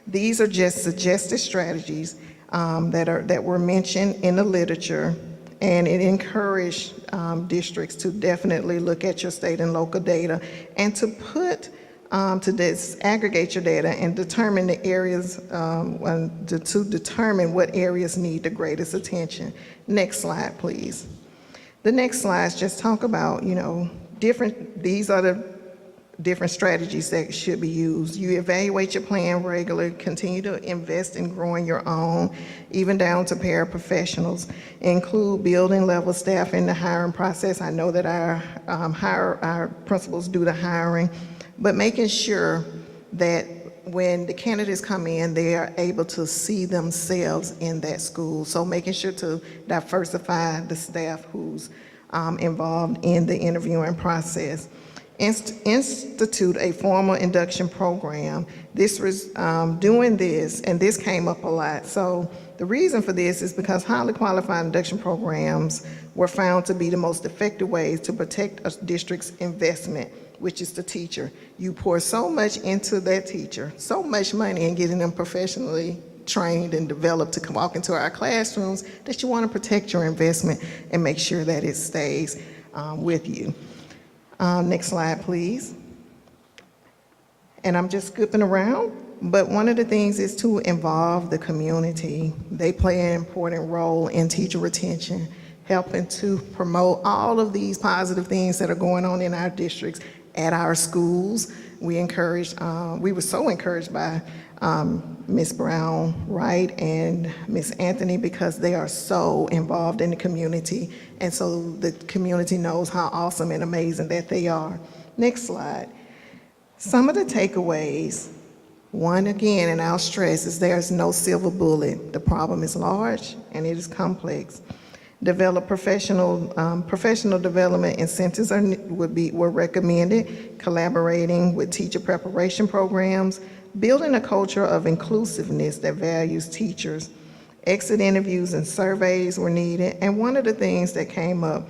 These are just suggested strategies that were mentioned in the literature, and it encouraged districts to definitely look at your state and local data, and to disaggregate your data and determine the areas, to determine what areas need the greatest attention. Next slide, please. The next slides just talk about, these are the different strategies that should be used. You evaluate your plan regularly, continue to invest in growing your own, even down to paraprofessionals. Include building level staff in the hiring process. I know that our principals do the hiring, but making sure that when the candidates come in, they are able to see themselves in that school. So making sure to diversify the staff who's involved in the interviewing process. Institute a formal induction program. This was doing this, and this came up a lot. So the reason for this is because highly qualified induction programs were found to be the most effective ways to protect a district's investment, which is the teacher. You pour so much into that teacher, so much money in getting them professionally trained and developed to walk into our classrooms, that you want to protect your investment and make sure that it stays with you. Next slide, please. And I'm just skipping around, but one of the things is to involve the community. They play an important role in teacher retention, helping to promote all of these positive things that are going on in our districts at our schools. We were so encouraged by Ms. Brown Wright and Ms. Anthony, because they are so involved in the community, and so the community knows how awesome and amazing that they are. Next slide. Some of the takeaways, one again, and I'll stress, is there's no silver bullet. The problem is large and it is complex. Develop professional development incentives were recommended, collaborating with teacher preparation programs, building a culture of inclusiveness that values teachers. Exit interviews and surveys were needed, and one of the things that came up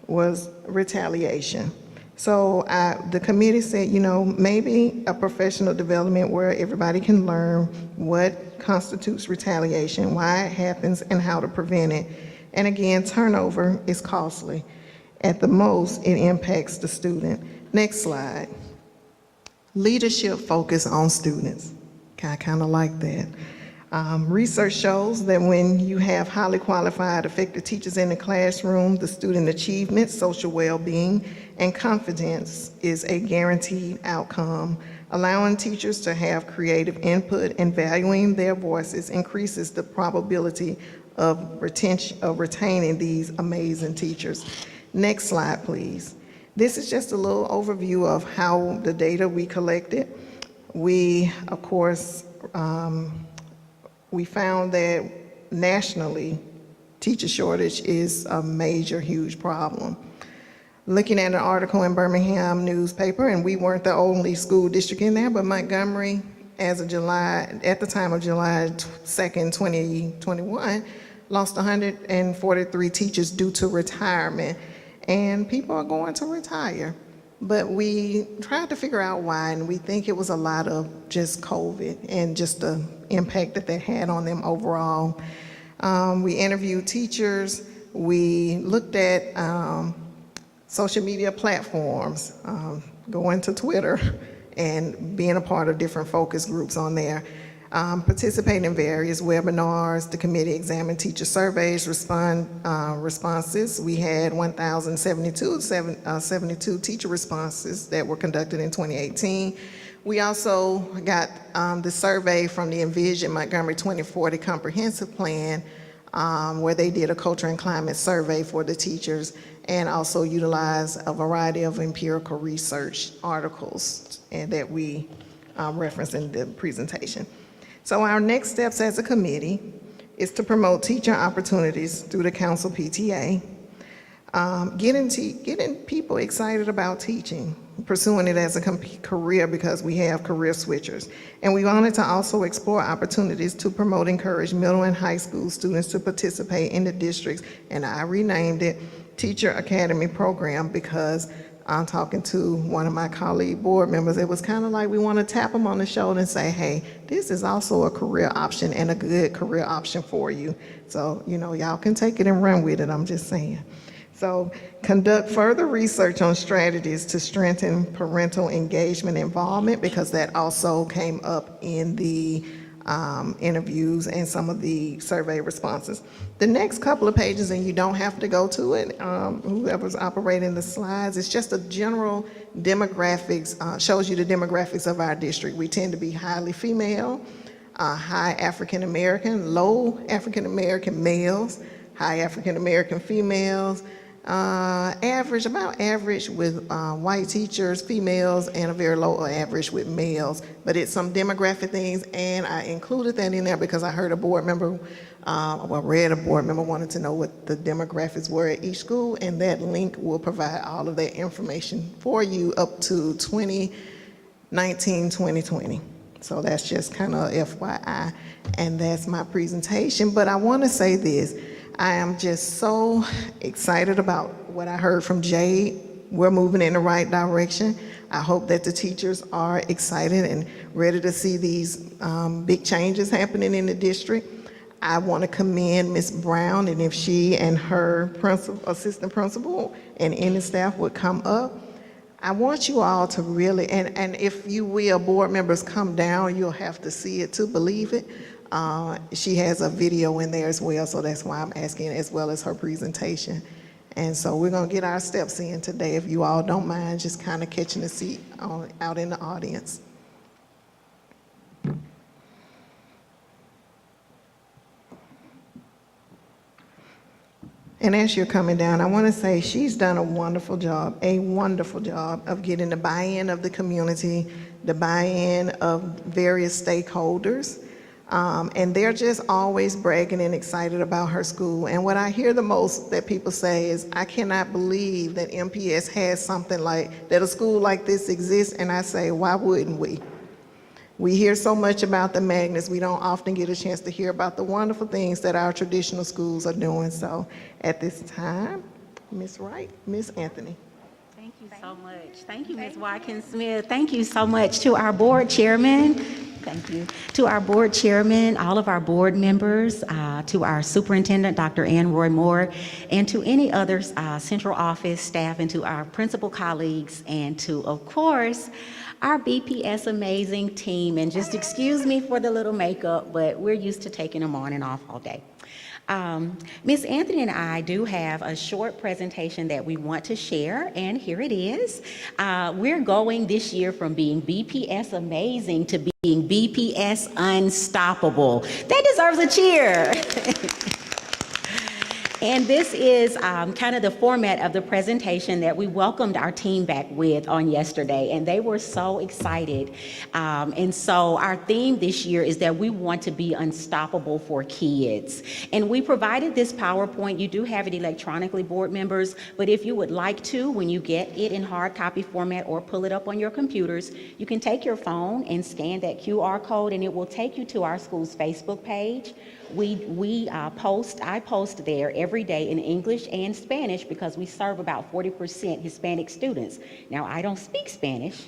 was retaliation. So the committee said, maybe a professional development where everybody can learn what constitutes retaliation, why it happens, and how to prevent it. And again, turnover is costly. At the most, it impacts the student. Next slide. Leadership focus on students. I kind of like that. Research shows that when you have highly qualified, effective teachers in the classroom, the student achievement, social well-being, and confidence is a guaranteed outcome. Allowing teachers to have creative input and valuing their voices increases the probability of retaining these amazing teachers. Next slide, please. This is just a little overview of how the data we collected. We, of course, we found that nationally, teacher shortage is a major, huge problem. Looking at an article in Birmingham newspaper, and we weren't the only school district in there, but Montgomery, at the time of July 2nd, 2021, lost 143 teachers due to retirement. And people are going to retire. But we tried to figure out why, and we think it was a lot of just COVID and just the impact that had on them overall. We interviewed teachers. We looked at social media platforms, going to Twitter and being a part of different focus groups on there. Participate in various webinars. The committee examined teacher surveys, responses. We had 1,072 teacher responses that were conducted in 2018. We also got the survey from the Envision Montgomery 2040 Comprehensive Plan, where they did a culture and climate survey for the teachers, and also utilized a variety of empirical research articles and that we referenced in the presentation. So our next steps as a committee is to promote teacher opportunities through the council PTA, getting people excited about teaching, pursuing it as a career because we have career switchers. And we wanted to also explore opportunities to promote, encourage middle and high school students to participate in the districts, and I renamed it Teacher Academy Program because I'm talking to one of my colleague board members. It was kind of like we want to tap them on the shoulder and say, hey, this is also a career option and a good career option for you. So, y'all can take it and run with it, I'm just saying. So conduct further research on strategies to strengthen parental engagement involvement, because that also came up in the interviews and some of the survey responses. The next couple of pages, and you don't have to go to it, whoever's operating the slides, it's just a general demographics, shows you the demographics of our district. We tend to be highly female, high African American, low African American males, high African American females, about average with white teachers, females, and a very low average with males. But it's some demographic things, and I included that in there because I heard a board member, read a board member wanted to know what the demographics were at each school, and that link will provide all of that information for you up to 2019, 2020. So that's just kind of FYI, and that's my presentation. But I want to say this. I am just so excited about what I heard from Jade. We're moving in the right direction. I hope that the teachers are excited and ready to see these big changes happening in the district. I want to commend Ms. Brown, and if she and her assistant principal and any staff would come up, I want you all to really, and if you will, board members come down, you'll have to see it to believe it. She has a video in there as well, so that's why I'm asking, as well as her presentation. And so we're going to get our steps in today, if you all don't mind just kind of catching a seat out in the audience. And as you're coming down, I want to say she's done a wonderful job of getting the buy-in of the community, the buy-in of various stakeholders. And they're just always bragging and excited about her school. And what I hear the most that people say is, I cannot believe that MPS has something like, that a school like this exists. And I say, why wouldn't we? We hear so much about the magnets. We don't often get a chance to hear about the wonderful things that our traditional schools are doing. So at this time, Ms. Wright, Ms. Anthony. Thank you so much. Thank you, Ms. Watkins Smith. Thank you so much to our board chairman. Thank you. To our board chairman, all of our board members, to our superintendent, Dr. Ann Roy Moore, and to any other central office staff, and to our principal colleagues, and to, of course, our BPS amazing team. And just excuse me for the little makeup, but we're used to taking them on and off all day. Ms. Anthony and I do have a short presentation that we want to share, and here it is. We're going this year from being BPS amazing to being BPS unstoppable. That deserves a cheer. And this is kind of the format of the presentation that we welcomed our team back with on yesterday, and they were so excited. And so our theme this year is that we want to be unstoppable for kids. And we provided this PowerPoint. You do have it electronically, board members, but if you would like to, when you get it in hard copy format or pull it up on your computers, you can take your phone and scan that QR code, and it will take you to our school's Facebook page. I post there every day in English and Spanish because we serve about 40% Hispanic students. Now, I don't speak Spanish,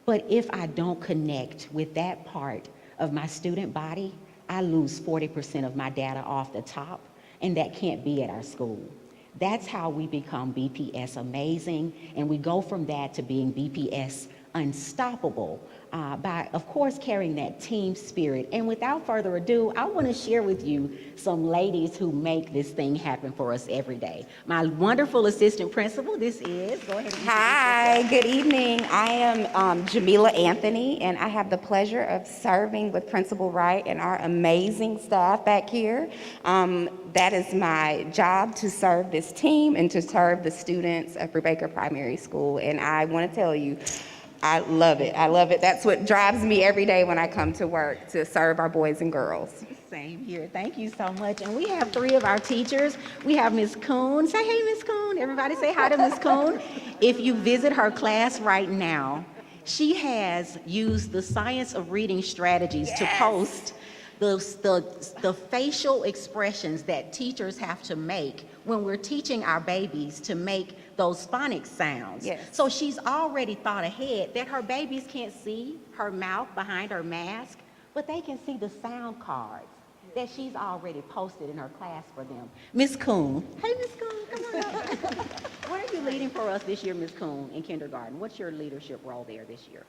but if I don't connect with that part of my student body, I lose 40% of my data off the top, and that can't be at our school. That's how we become BPS amazing, and we go from that to being BPS unstoppable. By, of course, carrying that team spirit. And without further ado, I want to share with you some ladies who make this thing happen for us every day. My wonderful assistant principal, this is, go ahead and introduce Hi, yourself. good evening. I am Jamila Anthony, and I have the pleasure of serving with Principal Wright and our amazing staff back here. That is my job, to serve this team and to serve the students at Brubaker Primary School. And I want to tell you, I love it. I love it. That's what drives me every day when I come to work, to serve our boys and girls. Same here. Thank you so much. And we have three of our teachers. We have Ms. Kuhn. Say hey, Ms. Kuhn. Everybody say hi to Ms. Kuhn. If you visit her class right now, she has used the science of reading strategies to post the facial expressions that teachers have to make when we're teaching our babies to make those phonics sounds. Yes. So she's already thought ahead that her babies can't see her mouth behind her mask, but they can see the sound cards that she's already posted in her class for them. Ms. Kuhn. Hey, Ms. Kuhn, come on up. What are you leading for us this year, Ms. Kuhn, in kindergarten? What's your leadership role there this year?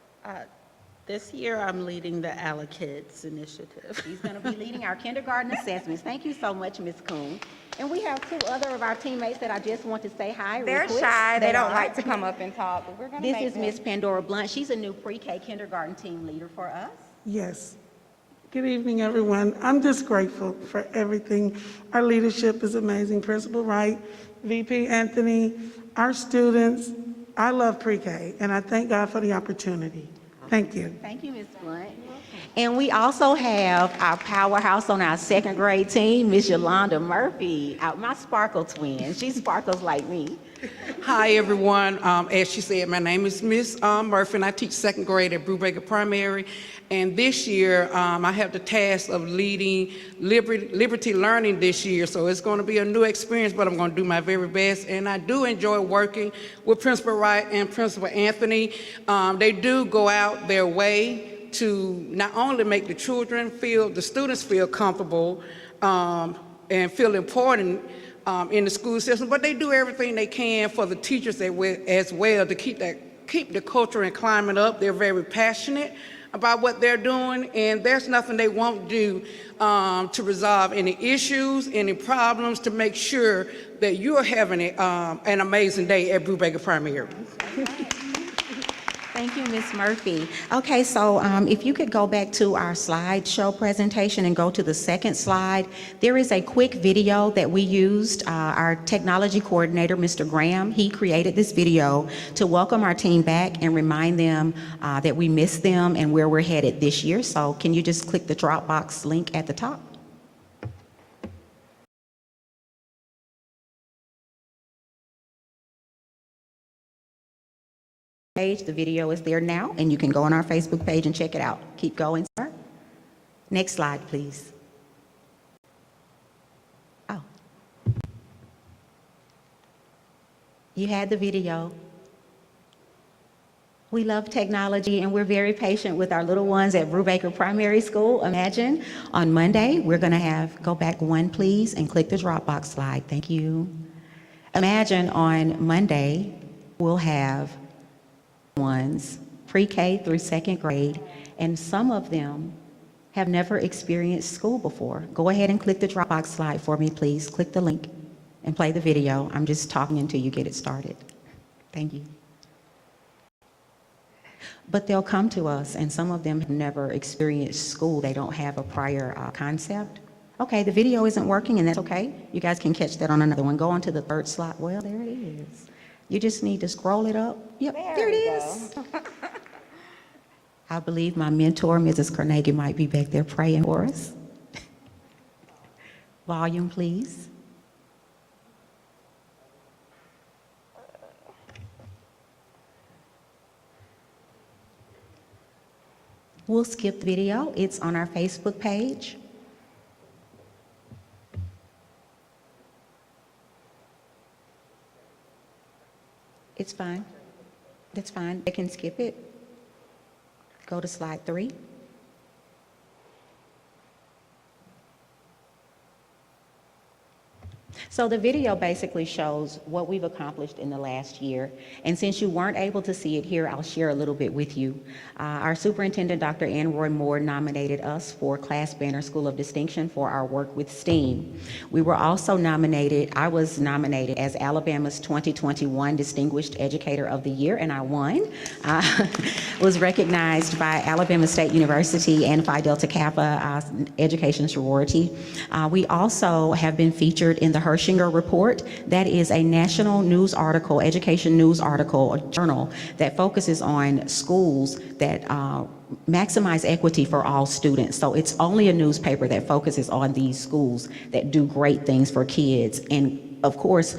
This year, I'm leading the AllaKids initiative. She's going to be leading our kindergarten assessments. Thank you so much, Ms. Kuhn. And we have two other of our teammates that I just want to say hi. They're shy. They don't like to come up and talk, but we're going to This is Ms. Pandora Blunt. She's a new pre-K kindergarten team leader for us. Yes. Good evening, everyone. I'm just grateful for everything. Our leadership is amazing. Principal Wright, VP Anthony, our students. I love pre-K, and I thank God for the opportunity. Thank you. Thank you, Ms. Blunt. And we also have our powerhouse on our second grade team, Ms. Yolanda Murphy, my sparkle twin. She sparkles like me. Hi, everyone. As she said, my name is Ms. Murphy, and I teach second grade at Brubaker Primary. And this year, I have the task of leading Liberty Learning this year. So it's going to be a new experience, but I'm going to do my very best. And I do enjoy working with Principal Wright and Principal Anthony. They do go out their way to not only make the students feel comfortable and feel important in the school system, but they do everything they can for the teachers as well to keep the culture and climate up. They're very passionate about what they're doing, and there's nothing they won't do to resolve any issues, any problems, to make sure that you're having an amazing day at Brubaker Primary. Thank you, Ms. Murphy. Okay, so if you could go back to our slideshow presentation and go to the second slide, there is a quick video that we used. Our technology coordinator, Mr. Graham, he created this video to welcome our team back and remind them that we miss them and where we're headed this year. So can you just click the Dropbox link at the top? Page. The video is there now, and you can go on our Facebook page and check it out. Keep going, sir. Next slide, please. Oh. You had the video. We love technology, and we're very patient with our little ones at Brubaker Primary School. Imagine on Monday, we're going to go back one, please, and click the Dropbox slide. Thank you. Imagine on Monday, we'll have ones pre-K through second grade, and some of them have never experienced school before. Go ahead and click the Dropbox slide for me, please. Click the link and play the video. I'm just talking until you get it started. Thank you. But they'll come to us, and some of them have never experienced school. They don't have a prior concept. Okay, the video isn't working, and that's okay. You guys can catch that on another one. Go on to the third slide. Well, there it is. You just need to scroll it up. Yep, there it is. I believe my mentor, Mrs. Carnegie, might be back there praying for us. Volume, please. We'll skip the video. It's on our Facebook page. It's fine. That's fine. They can skip it. Go to slide 3. So the video basically shows what we've accomplished in the last year. And since you weren't able to see it here, I'll share a little bit with you. Our superintendent, Dr. Ann Roy Moore, nominated us for Class Banner School of Distinction for our work with STEAM. We were also I was nominated as Alabama's 2021 Distinguished Educator of the Year, and I won. Was recognized by Alabama State University and Phi Delta Kappa Education Sorority. We also have been featured in the Hershinger Report. That is a national news article, education news article, a journal that focuses on schools that maximize equity for all students. So it's only a newspaper that focuses on these schools that do great things for kids and, of course,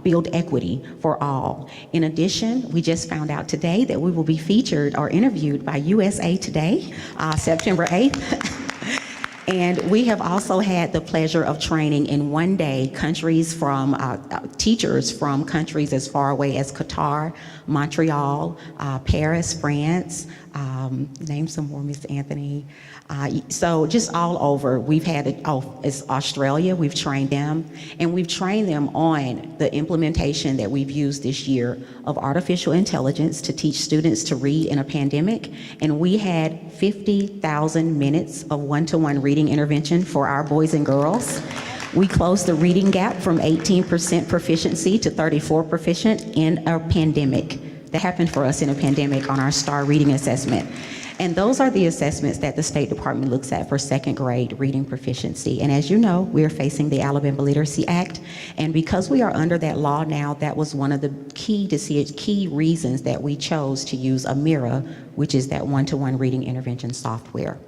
build equity for all. In addition, we just found out today that we will be featured or interviewed by USA Today, September 8th. And we have also had the pleasure of training in one day teachers from countries as far away as Qatar, Montreal, Paris, France, name some more, Ms. Anthony. So just all over. We've had, it's Australia, we've trained them, and we've trained them on the implementation that we've used this year of artificial intelligence to teach students to read in a pandemic. And we had 50,000 minutes of one-to-one reading intervention for our boys and girls. We closed the reading gap from 18% proficiency to 34% proficient in a pandemic. That happened for us in a pandemic on our STAR reading assessment. And those are the assessments that the State Department looks at for second grade reading proficiency. And as you know, we are facing the Alabama Literacy Act. And because we are under that law now, that was one of the key reasons that we chose to use Amira, which is that one-to-one reading intervention software.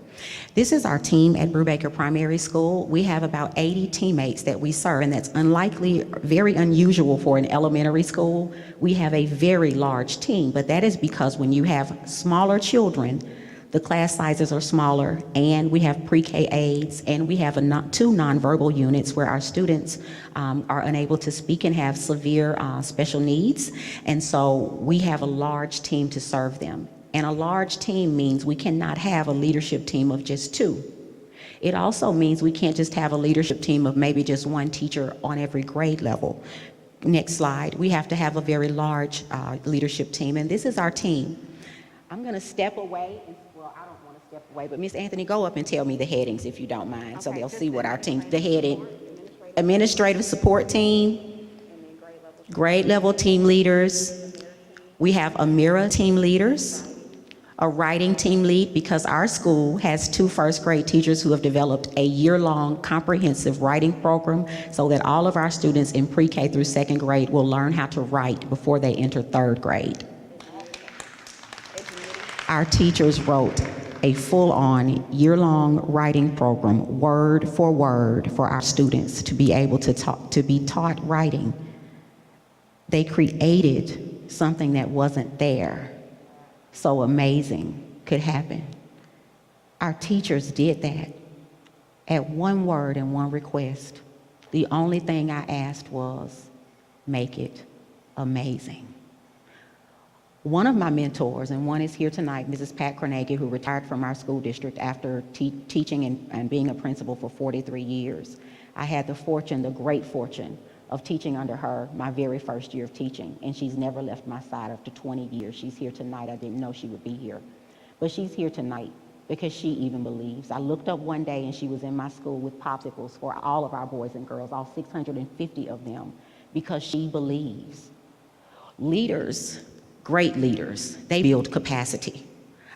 This is our team at Brubaker Primary School. We have about 80 teammates that we serve, and that's very unusual for an elementary school. We have a very large team, but that is because when you have smaller children, the class sizes are smaller, and we have pre-K aides, and we have 2 nonverbal units where our students are unable to speak and have severe special needs, and so we have a large team to serve them. And a large team means we cannot have a leadership team of just 2. It also means we can't just have a leadership team of maybe just 1 teacher on every grade level. Next slide. We have to have a very large leadership team, and this is our team. I'm going to step away. Well, I don't want to step away, but Ms. Anthony, go up and tell me the headings if you don't mind, so they'll see what our team, the heading. Administrative support team, grade level team leaders, We have AMIRA team leaders, a writing team lead, because our school has 2 first-grade teachers who have developed a year-long comprehensive writing program so that all of our students in pre-K through 2nd grade will learn how to write before they enter 3rd grade. Our teachers wrote a full-on year-long writing program, word for word, for our students to be able to be taught writing. They created something that wasn't there, so amazing could happen. Our teachers did that at 1 word and 1 request. The only thing I asked was, make it amazing. One of my mentors, and one is here tonight, Mrs. Pat Carnegie, who retired from our school district after teaching and being a principal for 43 years. I had the fortune, the great fortune, of teaching under her my very first year of teaching, and she's never left my side after 20 years. She's here tonight. I didn't know she would be here, but she's here tonight because she even believes. I looked up one day and she was in my school with popsicles for all of our boys and girls, all 650 of them, because she believes. Leaders, great leaders, they build capacity.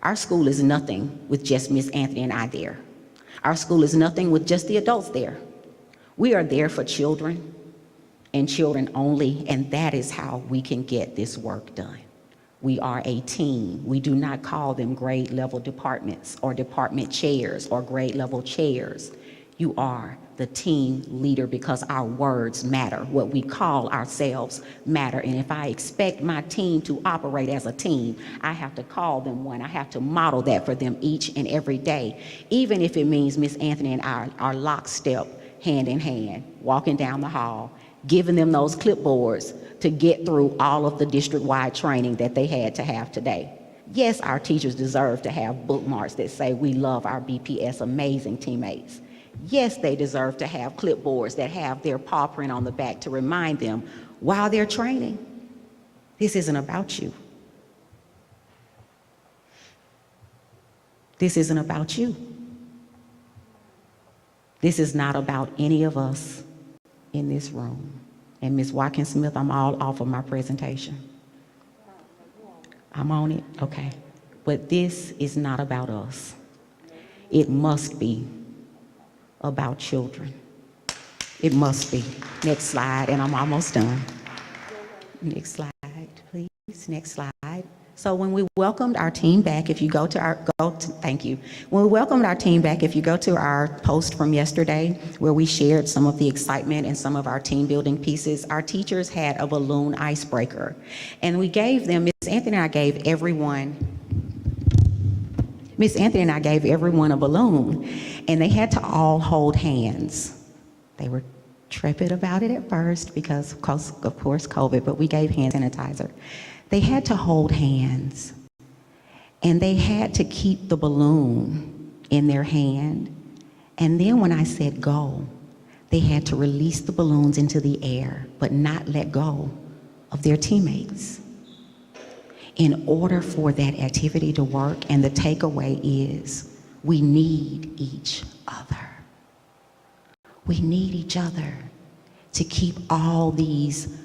Our school is nothing with just Miss Anthony and I there. Our school is nothing with just the adults there. We are there for children and children only, and that is how we can get this work done. We are a team. We do not call them grade level departments or department chairs or grade level chairs. You are the team leader because our words matter. What we call ourselves matter. And if I expect my team to operate as a team, I have to call them one. I have to model that for them each and every day, even if it means Miss Anthony and I are lockstep, hand in hand, walking down the hall, giving them those clipboards to get through all of the district-wide training that they had to have today. Yes, our teachers deserve to have bookmarks that say, we love our BPS amazing teammates. Yes, they deserve to have clipboards that have their paw print on the back to remind them while they're training, this isn't about you. This isn't about you. This is not about any of us in this room. And Ms. Watkins-Smith, I'm all off of my presentation. I'm on it? Okay. But this is not about us. It must be about children. It must be. Next slide, and I'm almost done. Next slide, please. Next slide. So when we welcomed our team back, if you go to our, thank you. When we welcomed our team back, if you go to our post from yesterday, where we shared some of the excitement and some of our team building pieces, our teachers had a balloon icebreaker. And we gave them, Miss Anthony and I gave everyone a balloon, and they had to all hold hands. They were trepid about it at first because of course, COVID, but we gave hand sanitizer. They had to hold hands, and they had to keep the balloon in their hand. And then when I said go, they had to release the balloons into the air, but not let go of their teammates. In order for that activity to work, and the takeaway is, we need each other. We need each other to keep all these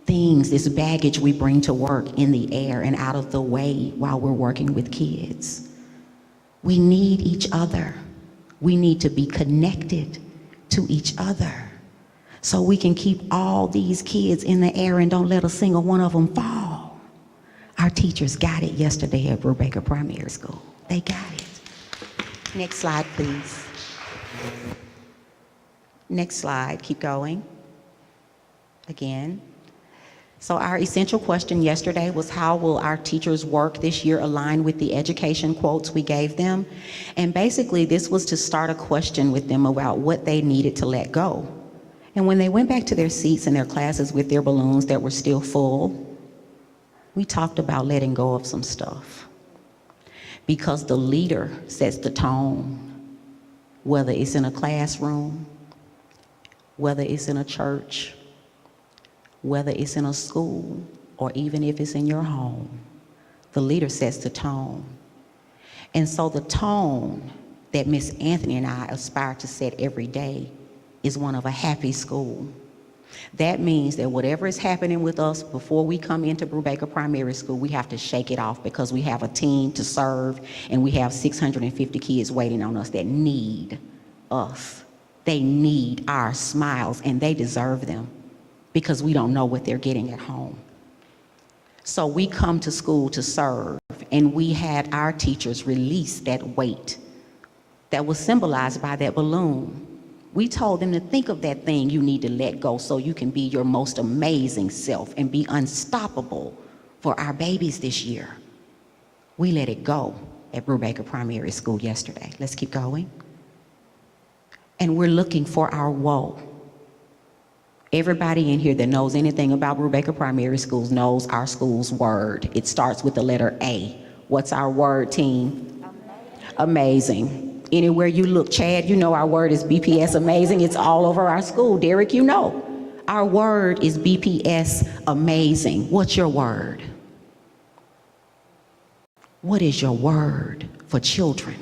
things, this baggage we bring to work, in the air and out of the way while we're working with kids. We need each other. We need to be connected to each other so we can keep all these kids in the air and don't let a single one of them fall. Our teachers got it yesterday at Brubaker Primary School. They got it. Next slide, please. Next slide, keep going. Again. So our essential question yesterday was, how will our teachers' work this year align with the education quotes we gave them? And basically this was to start a question with them about what they needed to let go. And when they went back to their seats in their classes with their balloons that were still full, we talked about letting go of some stuff. Because the leader sets the tone, whether it's in a classroom, whether it's in a church, whether it's in a school, or even if it's in your home. The leader sets the tone. And so the tone that Miss Anthony and I aspire to set every day is one of a happy school, That means that whatever is happening with us before we come into Brubaker Primary School, we have to shake it off because we have a team to serve and we have 650 kids waiting on us that need us. They need our smiles and they deserve them because we don't know what they're getting at home. So we come to school to serve, and we had our teachers release that weight that was symbolized by that balloon. We told them to think of that thing you need to let go so you can be your most amazing self and be unstoppable for our babies this year. We let it go at Brubaker Primary School yesterday. Let's keep going. And we're looking for our woe. Everybody in here that knows anything about Brubaker Primary Schools knows our school's word. It starts with the letter A. What's our word, team? Amazing. Anywhere you look, Chad, you know our word is BPS amazing. It's all over our school. Derek, you know. Our word is BPS amazing. What's your word? What is your word for children?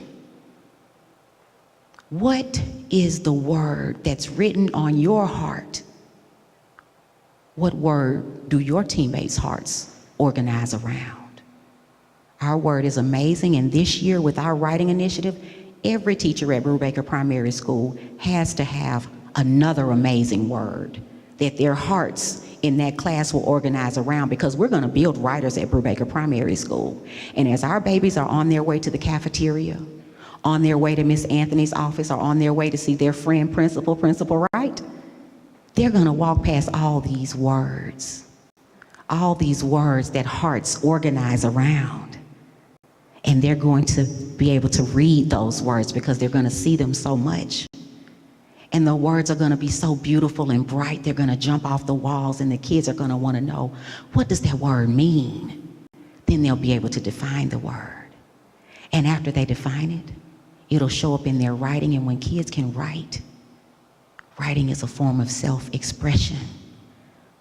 What is the word that's written on your heart? What word do your teammates' hearts organize around? Our word is amazing, and this year with our writing initiative, every teacher at Brubaker Primary School has to have another amazing word that their hearts in that class will organize around, because we're going to build writers at Brubaker Primary School. And as our babies are on their way to the cafeteria, on their way to Miss Anthony's office, or on their way to see their friend, Principal Wright, they're going to walk past all these words that hearts organize around. And they're going to be able to read those words because they're going to see them so much. And the words are going to be so beautiful and bright, they're going to jump off the walls, and the kids are going to want to know, what does that word mean? Then they'll be able to define the word. And after they define it, it'll show up in their writing. And when kids can write, writing is a form of self-expression.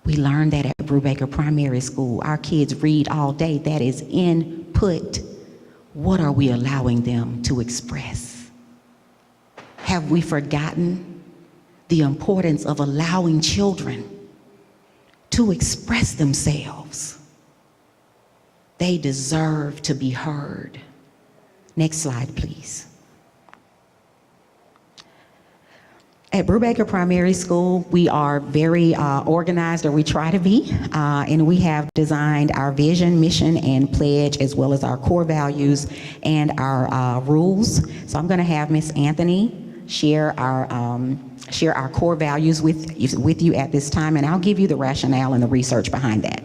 We learned that at Brubaker Primary School. Our kids read all day. That is input. What are we allowing them to express? Have we forgotten the importance of allowing children to express themselves? They deserve to be heard. Next slide, please. At Brubaker Primary School, we are very organized, or we try to be, and we have designed our vision, mission, and pledge, as well as our core values and our rules. So I'm going to have Miss Anthony share our core values with you at this time, and I'll give you the rationale and the research behind that.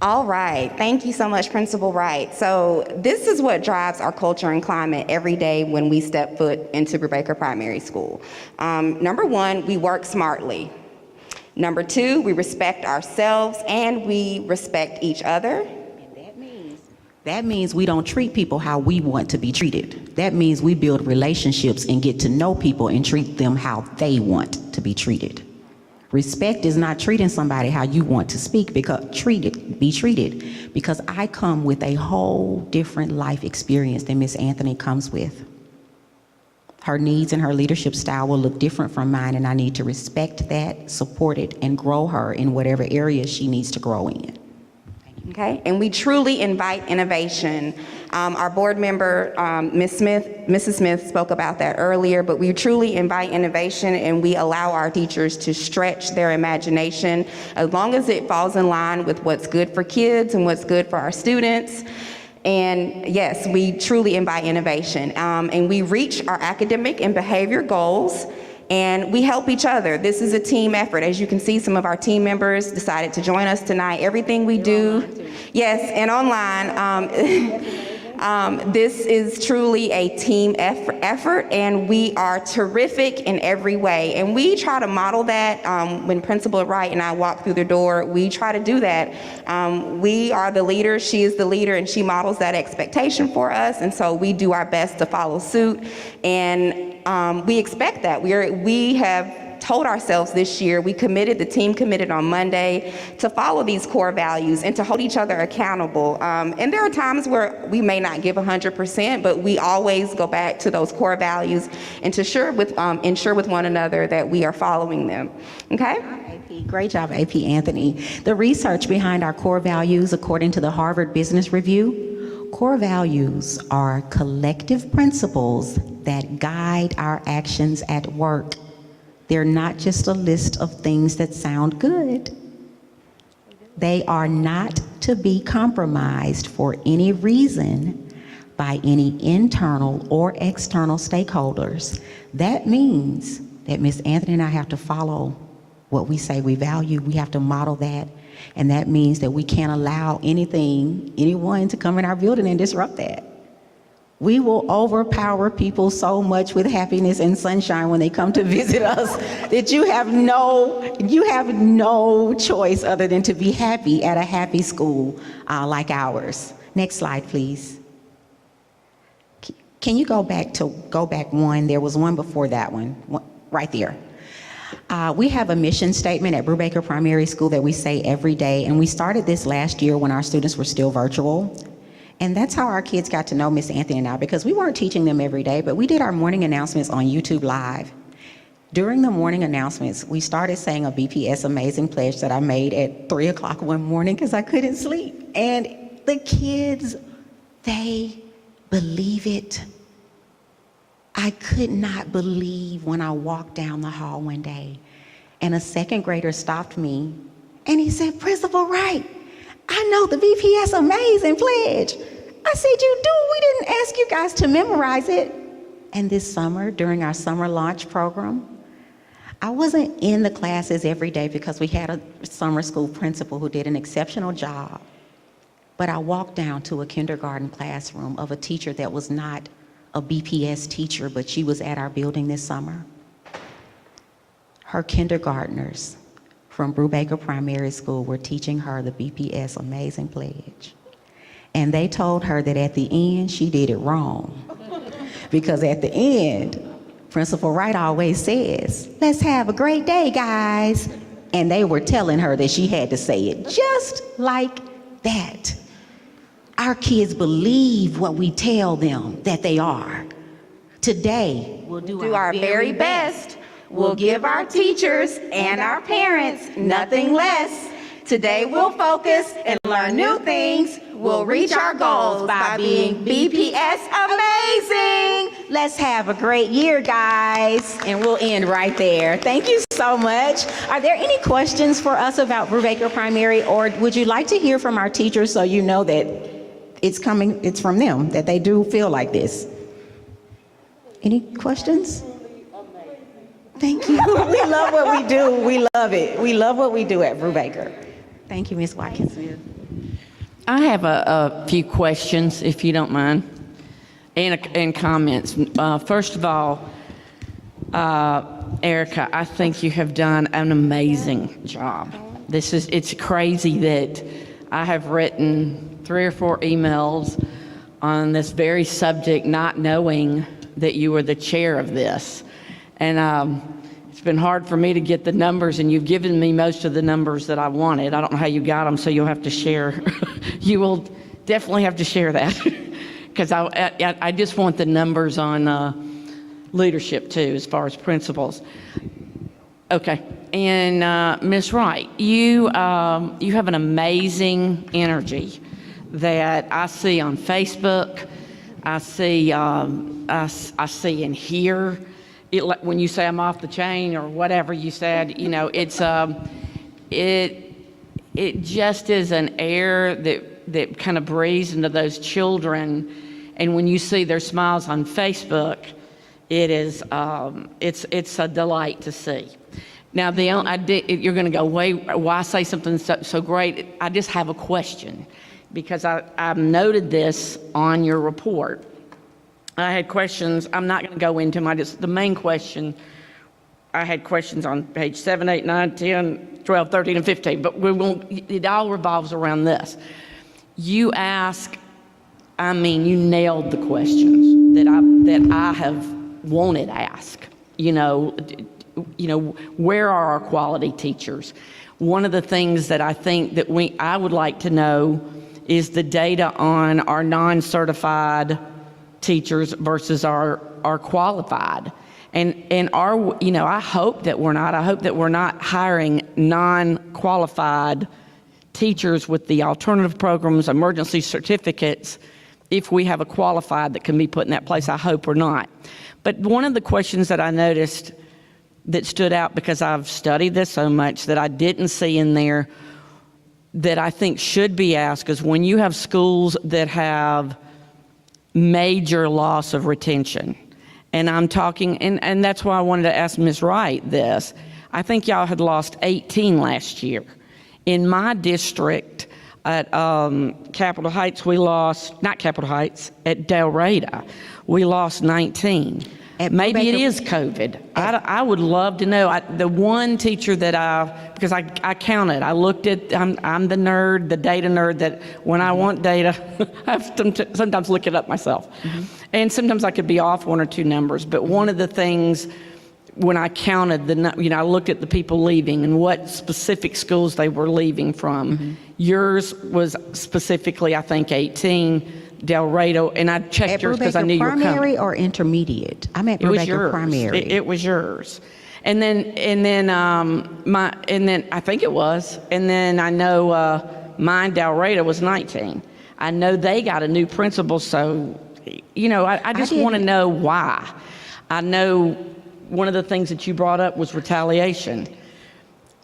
All right, thank you so much, Principal Wright. So this is what drives our culture and climate every day when we step foot into Brubaker Primary School. Number one, we work smartly. Number two, we respect ourselves and we respect each other. And that means we don't treat people how we want to be treated. That means we build relationships and get to know people and treat them how they want to be treated. Respect is not treating somebody how you want to be treated, because I come with a whole different life experience than Miss Anthony comes with. Her needs and her leadership style will look different from mine, and I need to respect that, support it, and grow her in whatever areas she needs to grow in. Okay, and we truly invite innovation. Our board member, Mrs. Smith spoke about that earlier, but we truly invite innovation, and we allow our teachers to stretch their imagination as long as it falls in line with what's good for kids and what's good for our students. And yes, we truly invite innovation, and we reach our academic and behavior goals, and we help each other. This is a team effort. As you can see, some of our team members decided to join us tonight. Everything we do, yes, and online. This is truly a team effort, and we are terrific in every way. And we try to model that when Principal Wright and I walk through the door. We try to do that. We are the leader, she is the leader, and she models that expectation for us. And so we do our best to follow suit, and we expect that. We have told ourselves this year, the team committed on Monday to follow these core values and to hold each other accountable. And there are times where we may not give 100%, but we always go back to those core values and to ensure with one another that we are following them. Okay? Great job, AP Anthony. The research behind our core values, according to the Harvard Business Review, core values are collective principles that guide our actions at work. They're not just a list of things that sound good. They are not to be compromised for any reason by any internal or external stakeholders. That means that Ms. Anthony and I have to follow what we say we value. We have to model that. And that means that we can't allow anyone to come in our building and disrupt that. We will overpower people so much with happiness and sunshine when they come to visit us that you have no choice other than to be happy at a happy school like ours. Next slide, please. Can you go back one? There was one before that one, right there. We have a mission statement at Brubaker Primary School that we say every day, and we started this last year when our students were still virtual. And that's how our kids got to know Miss Anthony and I, because we weren't teaching them every day, but we did our morning announcements on YouTube Live. During the morning announcements, we started saying a BPS Amazing Pledge that I made at 3 o'clock one morning because I couldn't sleep. And the kids, they believe it. I could not believe when I walked down the hall one day and a second grader stopped me and he said, "Principal Wright, I know the BPS Amazing Pledge." I said, "You do? We didn't ask you guys to memorize it." And this summer, during our summer launch program, I wasn't in the classes every day because we had a summer school principal who did an exceptional job. But I walked down to a kindergarten classroom of a teacher that was not a BPS teacher, but she was at our building this summer. Her kindergartners from Brubaker Primary School were teaching her the BPS Amazing Pledge. And they told her that at the end, she did it wrong. Because at the end, Principal Wright always says, "Let's have a great day, guys." And they were telling her that she had to say it just like that. Our kids believe what we tell them that they are. Today, we'll do our very best. We'll give our teachers and our parents nothing less. Today we'll focus and learn new things. We'll reach our goals by being BPS amazing. Let's have a great year, guys. And we'll end right there. Thank you so much. Are there any questions for us about Brubaker Primary, or would you like to hear from our teachers so you know that it's from them, that they do feel like this? Any questions? Thank you. We love what we do. We love it. We love what we do at Brubaker. Thank you, Ms. Watkins. I have a few questions, if you don't mind, and comments. First of all, Erica, I think you have done an amazing job. It's crazy that I have written 3 or 4 emails on this very subject, not knowing that you were the chair of this. And it's been hard for me to get the numbers, and you've given me most of the numbers that I wanted. I don't know how you got them, so you'll have to share. You will definitely have to share that, because I just want the numbers on leadership too, as far as principals. Okay, and Ms. Wright, you have an amazing energy that I see on Facebook. I see and hear. When you say I'm off the chain or whatever you said, it's it just is an air that kind of breathes into those children, and when you see their smiles on Facebook, it is it's a delight to see. Now, you're going to go, why say something so great? I just have a question, because I've noted this on your report. I had questions. I'm not going to go into them. The main question, I had questions on page 7, 8, 9, 10, 12, 13, and 15, but it all revolves around this. You nailed the questions that I have wanted asked. Where are our quality teachers? One of the things that I think that I would like to know is the data on our non-certified teachers versus our qualified. And I hope that we're not. I hope that we're not hiring non-qualified teachers with the alternative programs, emergency certificates, if we have a qualified that can be put in that place. I hope we're not. But one of the questions that I noticed that stood out, because I've studied this so much, that I didn't see in there that I think should be asked, is when you have schools that have major loss of retention, and I'm talking, and that's why I wanted to ask Ms. Wright this. I think y'all had lost 18 last year. In my district at Capitol Heights, we lost, not Capitol Heights, at Del Reyta, we lost 19. Maybe it is COVID. I would love to know. The one teacher that because I counted, I looked at, I'm the nerd, the data nerd, that when I want data, I have to sometimes look it up myself. And sometimes I could be off one or two numbers, but one of the things, when I counted, I looked at the people leaving and what specific schools they were leaving from. Yours was specifically, I think, 18. Del Reyta, and I checked yours because I knew you were coming. Primary or intermediate? I'm at Brubaker Primary. It was yours. And then I think it was. And then I know mine, Del Reyta, was 19. I know they got a new principal, so I just want to know why. I know one of the things that you brought up was retaliation.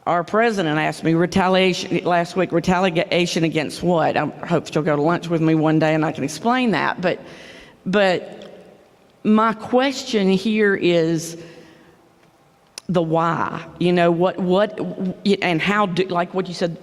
Our president asked me last week, retaliation against what? I hope she'll go to lunch with me one day and I can explain that. But my question here is the why. What and how do, like what you said,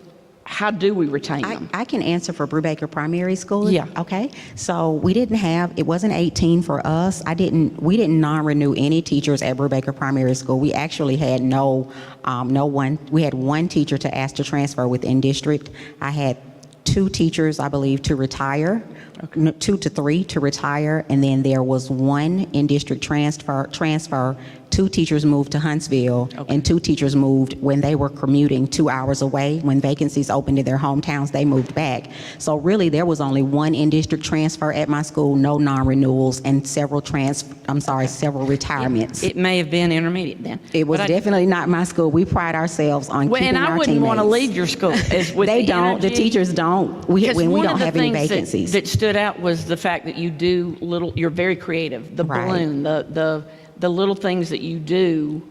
how do we retain them? I can answer for Brubaker Primary School. Yeah. Okay. So it wasn't 18 for us. We didn't non-renew any teachers at Brubaker Primary School. We actually had no one. We had one teacher to ask to transfer within district. I had 2 teachers, I believe, to retire, 2 to 3 to retire, and then there was 1 in-district transfer. 2 teachers moved to Huntsville, and 2 teachers moved when they were commuting 2 hours away. When vacancies opened in their hometowns, they moved back. So really, there was only 1 in-district transfer at my school, no non-renewals, and several retirements. It may have been intermediate then. It was definitely not my school. We pride ourselves on keeping our teammates. And I wouldn't want to leave your school. They don't. The teachers don't. We don't have any vacancies. That stood out was the fact that you do you're very creative. The balloon, the little things that you do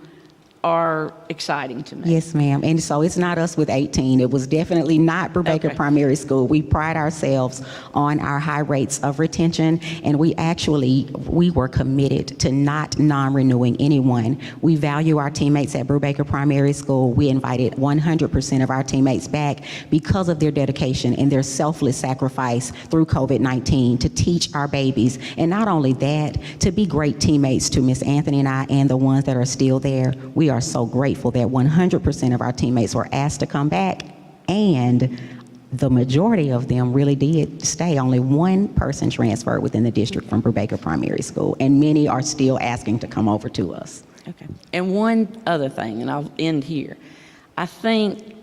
are exciting to me. Yes, ma'am. And so it's not us with 18. It was definitely not Brubaker Primary School. We pride ourselves on our high rates of retention, and we were committed to not non-renewing anyone. We value our teammates at Brubaker Primary School. We invited 100% of our teammates back because of their dedication and their selfless sacrifice through COVID-19 to teach our babies. And not only that, to be great teammates to Miss Anthony and I and the ones that are still there. We are so grateful that 100% of our teammates were asked to come back, and the majority of them really did stay. Only 1 person transferred within the district from Brubaker Primary School, and many are still asking to come over to us. Okay. And one other thing, and I'll end here. I think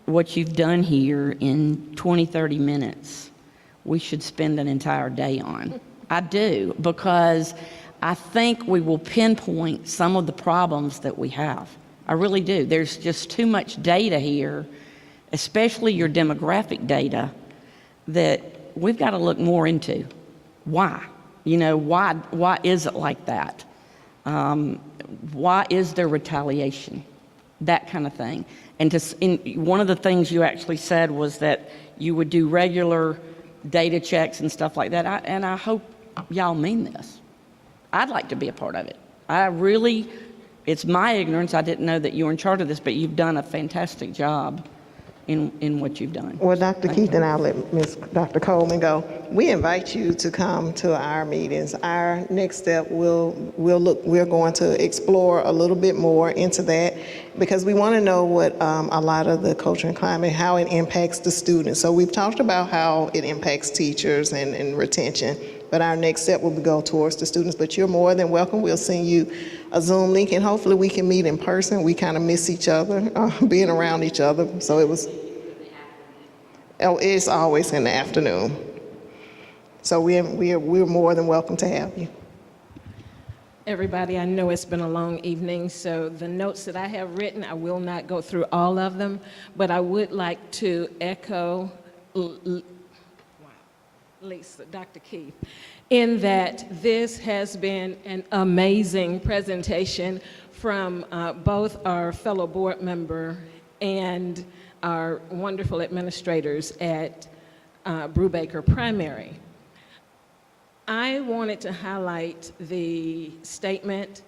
what you've done here in 20, 30 minutes, we should spend an entire day on. I do, because I think we will pinpoint some of the problems that we have. I really do. There's just too much data here, especially your demographic data, that we've got to look more into. Why? Why is it like that? Why is there retaliation? That kind of thing. And one of the things you actually said was that you would do regular data checks and stuff like that. And I hope y'all mean this. I'd like to be a part of it. It's my ignorance. I didn't know that you were in charge of this, but you've done a fantastic job in what you've done. Well, Dr. Keith and I'll let Dr. Coleman go. We invite you to come to our meetings. Our next step, we're going to explore a little bit more into that, because we want to know what a lot of the culture and climate, how it impacts the students. So we've talked about how it impacts teachers and retention, but our next step will go towards the students. But you're more than welcome. We'll send you a Zoom link, and hopefully we can meet in person. We kind of miss each other, being around each other. So it's always in the afternoon. So we're more than welcome to have you. everybody. I know it's been a long evening, so the notes that I have written, I will not go through all of them, but I would like to echo Lisa, Dr. Keith, in that this has been an amazing presentation from both our fellow board member and our wonderful administrators at Brubaker Primary. I wanted to highlight the statement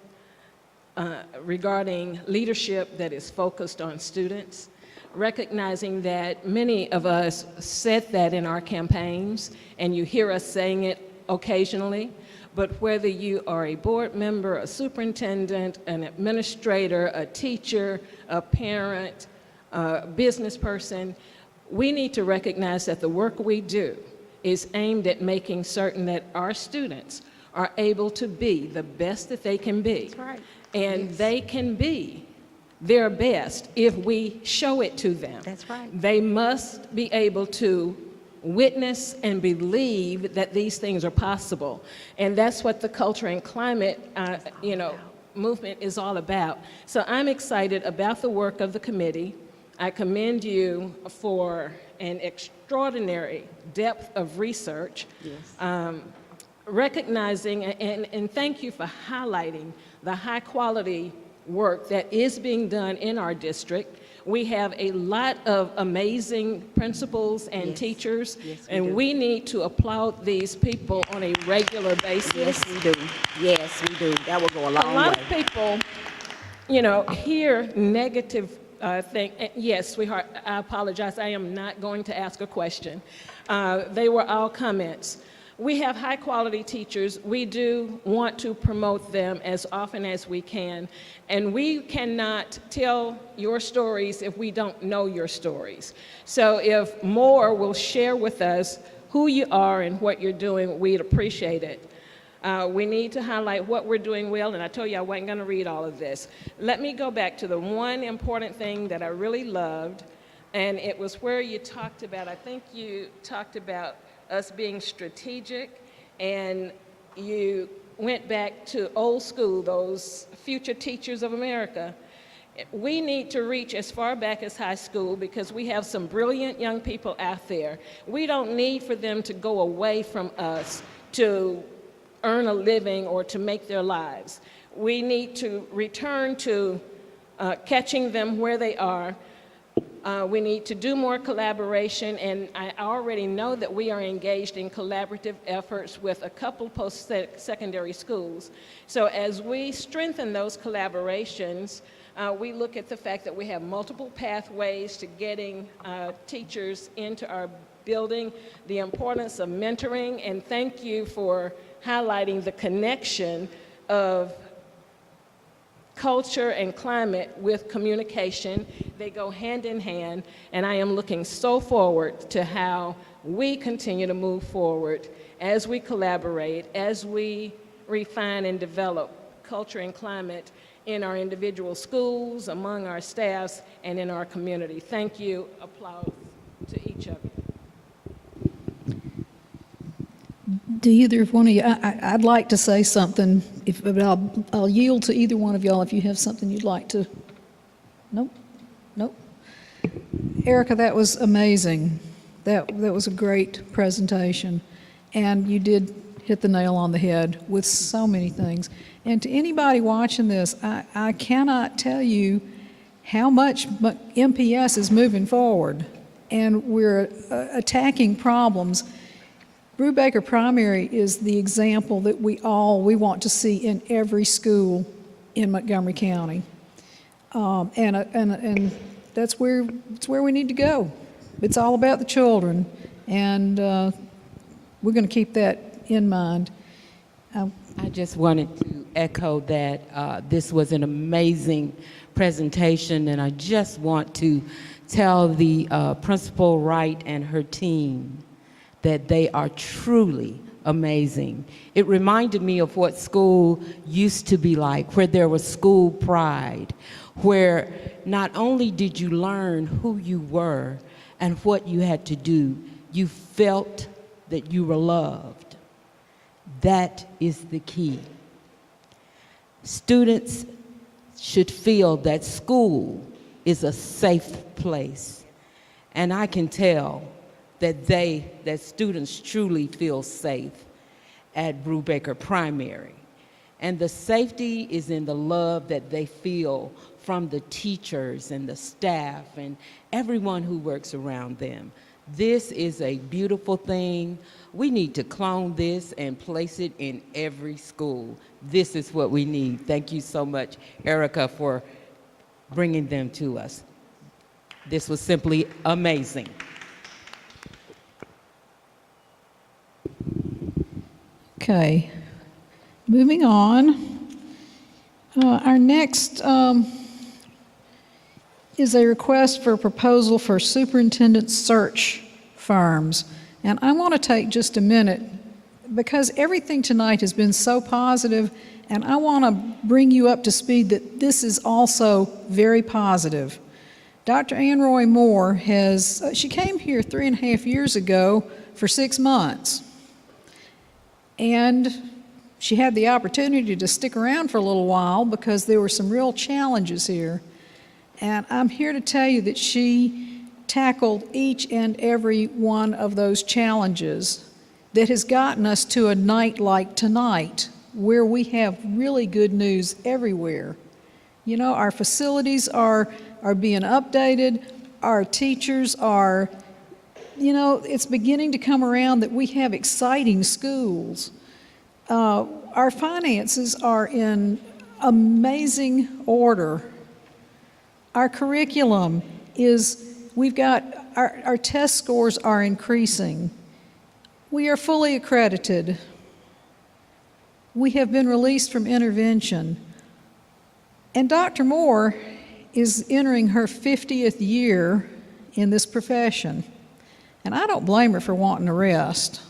regarding leadership that is focused on students, recognizing that many of us said that in our campaigns, and you hear us saying it occasionally, but whether you are a board member, a superintendent, an administrator, a teacher, a parent, a business person, we need to recognize that the work we do is aimed at making certain that our students are able to be the best that they can be. That's right. And Yes. they can be their best if we show it to them. That's right. They must be able to witness and believe that these things are possible. And that's what the culture and climate, movement is all about. So I'm excited about the work of the committee. I commend you for an extraordinary depth of research, recognizing, and thank you for highlighting the high quality work that is being done in our district. We have a lot of amazing principals and teachers, and we need to applaud these people on a regular basis. Yes, we do. Yes, we do. That will go a long way. A lot of people, hear negative thing. Yes, sweetheart, I apologize. I am not going to ask a question. They were all comments. We have high-quality teachers. We do want to promote them as often as we can, and we cannot tell your stories if we don't know your stories. So if more will share with us who you are and what you're doing, we'd appreciate it. We need to highlight what we're doing well, and I told you I wasn't going to read all of this. Let me go back to the one important thing that I really loved, and it was where you talked about, I think you talked about us being strategic, and you went back to old school, those future teachers of America. We need to reach as far back as high school because we have some brilliant young people out there. We don't need for them to go away from us to earn a living or to make their lives. We need to return to catching them where they are. We need to do more collaboration, and I already know that we are engaged in collaborative efforts with a couple post-secondary schools. So as we strengthen those collaborations, we look at the fact that we have multiple pathways to getting teachers into our building, the importance of mentoring, and thank you for highlighting the connection of culture and climate with communication. They go hand in hand, and I am looking so forward to how we continue to move forward as we collaborate, as we refine and develop culture and climate in our individual schools, among our staffs, and in our community. Thank you. Applause to each of you. Do either one of you, I'd like to say something, but I'll yield to either one of y'all if you have something you'd like to. Nope, nope. Erica, that was amazing. That was a great presentation, and you did hit the nail on the head with so many things. And to anybody watching this, I cannot tell you how much MPS is moving forward, and we're attacking problems. Brubaker Primary is the example that we want to see in every school in Montgomery County, and that's where we need to go. It's all about the children, and we're going to keep that in mind. I just wanted to echo that this was an amazing presentation, and I just want to tell the Principal Wright and her team that they are truly amazing. It reminded me of what school used to be like, where there was school pride, where not only did you learn who you were and what you had to do, you felt that you were loved. That is the key. Students should feel that school is a safe place. And I can tell that students truly feel safe at Brubaker Primary. And the safety is in the love that they feel from the teachers and the staff and everyone who works around them. This is a beautiful thing. We need to clone this and place it in every school. This is what we need. Thank you so much, Erica, for bringing them to us. This was simply amazing. Okay, moving on. Our next is a request for a proposal for superintendent search firms. And I want to take just a minute because everything tonight has been so positive, and I want to bring you up to speed that this is also very positive. Dr. Ann Roy Moore she came here 3.5 years ago for 6 months. And she had the opportunity to stick around for a little while because there were some real challenges here. And I'm here to tell you that she tackled each and every one of those challenges that has gotten us to a night like tonight, where we have really good news everywhere. You know, our facilities are being updated, our teachers are, you know, it's beginning to come around that we have exciting schools. Our finances are in amazing order. Our curriculum we've got, our test scores are increasing. We are fully accredited. We have been released from intervention. And Dr. Moore is entering her 50th year in this profession. And I don't blame her for wanting to rest.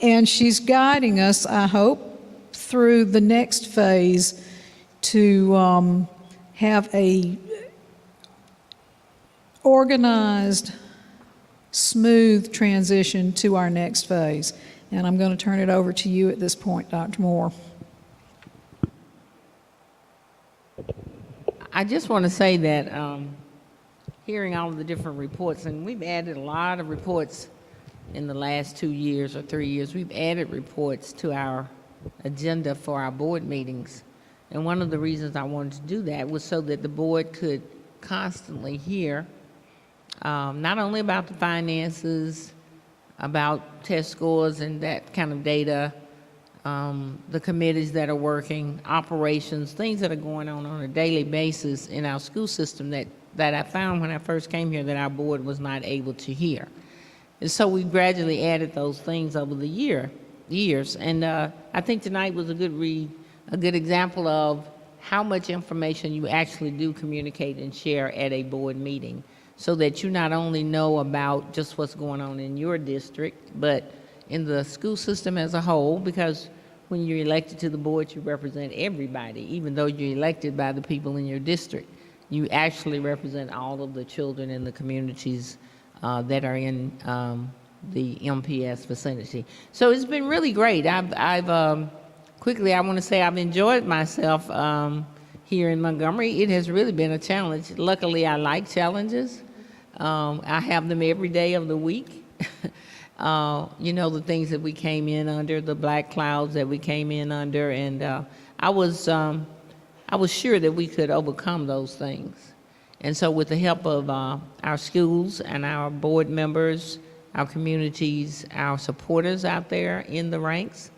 And she's guiding us, I hope, through the next phase to have a organized, smooth transition to our next phase. And I'm going to turn it over to you at this point, Dr. Moore. I just want to say that hearing all of the different reports, and we've added a lot of reports in the last 2 years or 3 years, we've added reports to our agenda for our board meetings. And one of the reasons I wanted to do that was so that the board could constantly hear not only about the finances, about test scores and that kind of data, the committees that are working, operations, things that are going on a daily basis in our school system that I found when I first came here that our board was not able to hear. And so we gradually added those things over the years. And I think tonight was a good example of how much information you actually do communicate and share at a board meeting, so that you not only know about just what's going on in your district, but in the school system as a whole, because when you're elected to the board, you represent everybody. Even though you're elected by the people in your district, you actually represent all of the children in the communities that are in the MPS vicinity. So it's been really great. Quickly, I want to say I've enjoyed myself here in Montgomery. It has really been a challenge. Luckily, I like challenges. I have them every day of the week. You know, the things that we came in under, the black clouds that we came in under, and I was sure that we could overcome those things. And so with the help of our schools and our board members, our communities, our supporters out there in the ranks,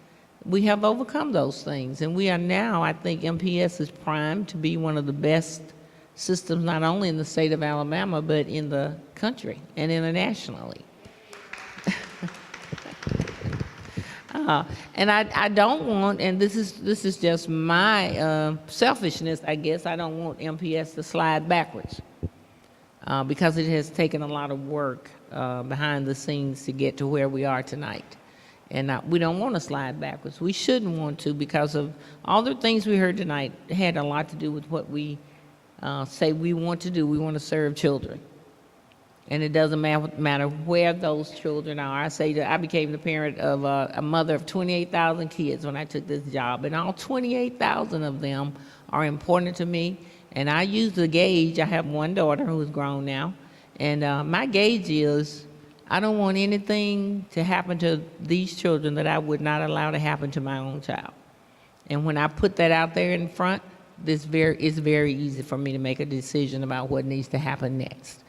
we have overcome those things. And we are now, I think MPS is primed to be one of the best systems, not only in the state of Alabama, but in the country and internationally. And I don't want, and this is just my selfishness, I guess, I don't want MPS to slide backwards because it has taken a lot of work behind the scenes to get to where we are tonight. And we don't want to slide backwards. We shouldn't want to, because of all the things we heard tonight had a lot to do with what we say we want to do. We want to serve children. And it doesn't matter where those children are. I say that I became the parent of a mother of 28,000 kids when I took this job, and all 28,000 of them are important to me. And I use the gauge. I have one daughter who's grown now, and my gauge is I don't want anything to happen to these children that I would not allow to happen to my own child. And when I put that out there in front, it's very easy for me to make a decision about what needs to happen next.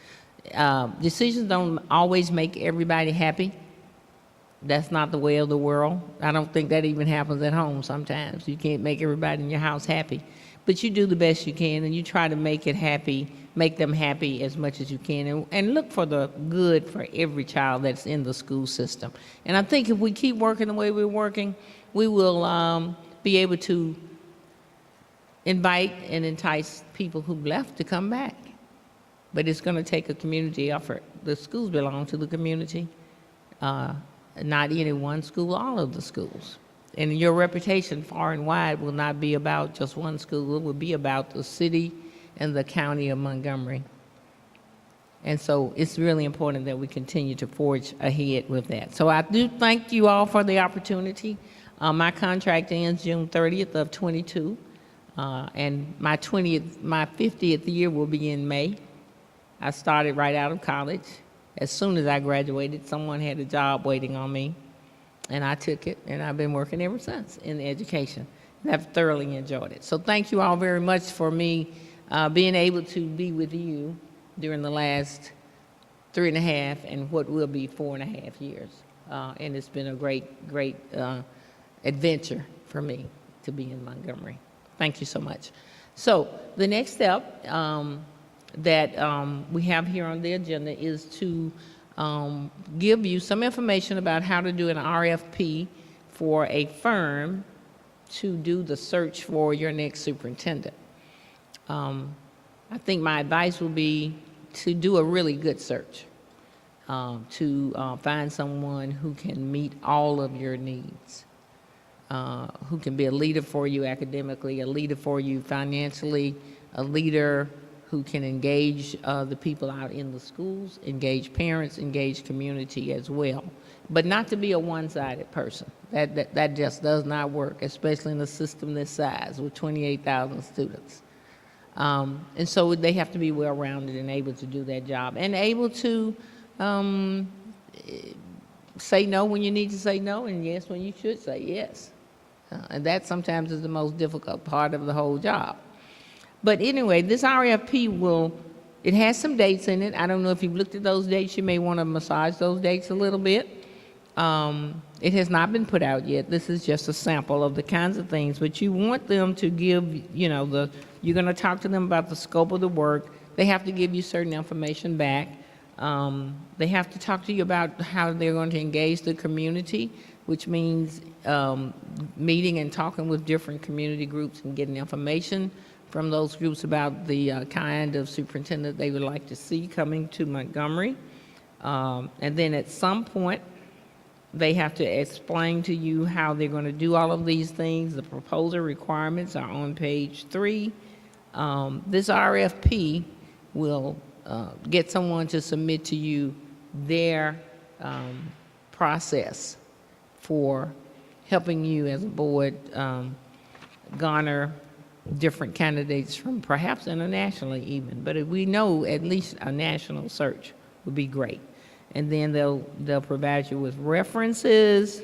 Decisions don't always make everybody happy. That's not the way of the world. I don't think that even happens at home sometimes. You can't make everybody in your house happy. But you do the best you can, and you try to make them happy as much as you can, and look for the good for every child that's in the school system. And I think if we keep working the way we're working, we will be able to invite and entice people who've left to come back. But it's going to take a community effort. The schools belong to the community, not any one school, all of the schools. And your reputation far and wide will not be about just one school. It will be about the city and the county of Montgomery. And so it's really important that we continue to forge ahead with that. So I do thank you all for the opportunity. My contract ends June 30th of 22, and my 50th year will be in May. I started right out of college. As soon as I graduated, someone had a job waiting on me, and I took it, and I've been working ever since in education. And I've thoroughly enjoyed it. So thank you all very much for me being able to be with you during the last 3.5 and what will be 4.5 years. And it's been a great adventure for me to be in Montgomery. Thank you so much. So the next step that we have here on the agenda is to give you some information about how to do an RFP for a firm to do the search for your next superintendent. I think my advice will be to do a really good search, to find someone who can meet all of your needs, who can be a leader for you academically, a leader for you financially, a leader who can engage the people out in the schools, engage parents, engage community as well. But not to be a one-sided person. That just does not work, especially in a system this size with 28,000 students. And so they have to be well-rounded and able to do that job, and able to say no when you need to say no, and yes when you should say yes. And that sometimes is the most difficult part of the whole job. But anyway, this RFP it has some dates in it. I don't know if you've looked at those dates. You may want to massage those dates a little bit. It has not been put out yet. This is just a sample of the kinds of things, but you want them to give, you're going to talk to them about the scope of the work. They have to give you certain information back. They have to talk to you about how they're going to engage the community, which means meeting and talking with different community groups and getting information from those groups about the kind of superintendent they would like to see coming to Montgomery. And then at some point, they have to explain to you how they're going to do all of these things. The proposal requirements are on page 3. This RFP will get someone to submit to you their process for helping you as a board garner different candidates from perhaps internationally even, but if we know at least a national search would be great. And then they'll provide you with references.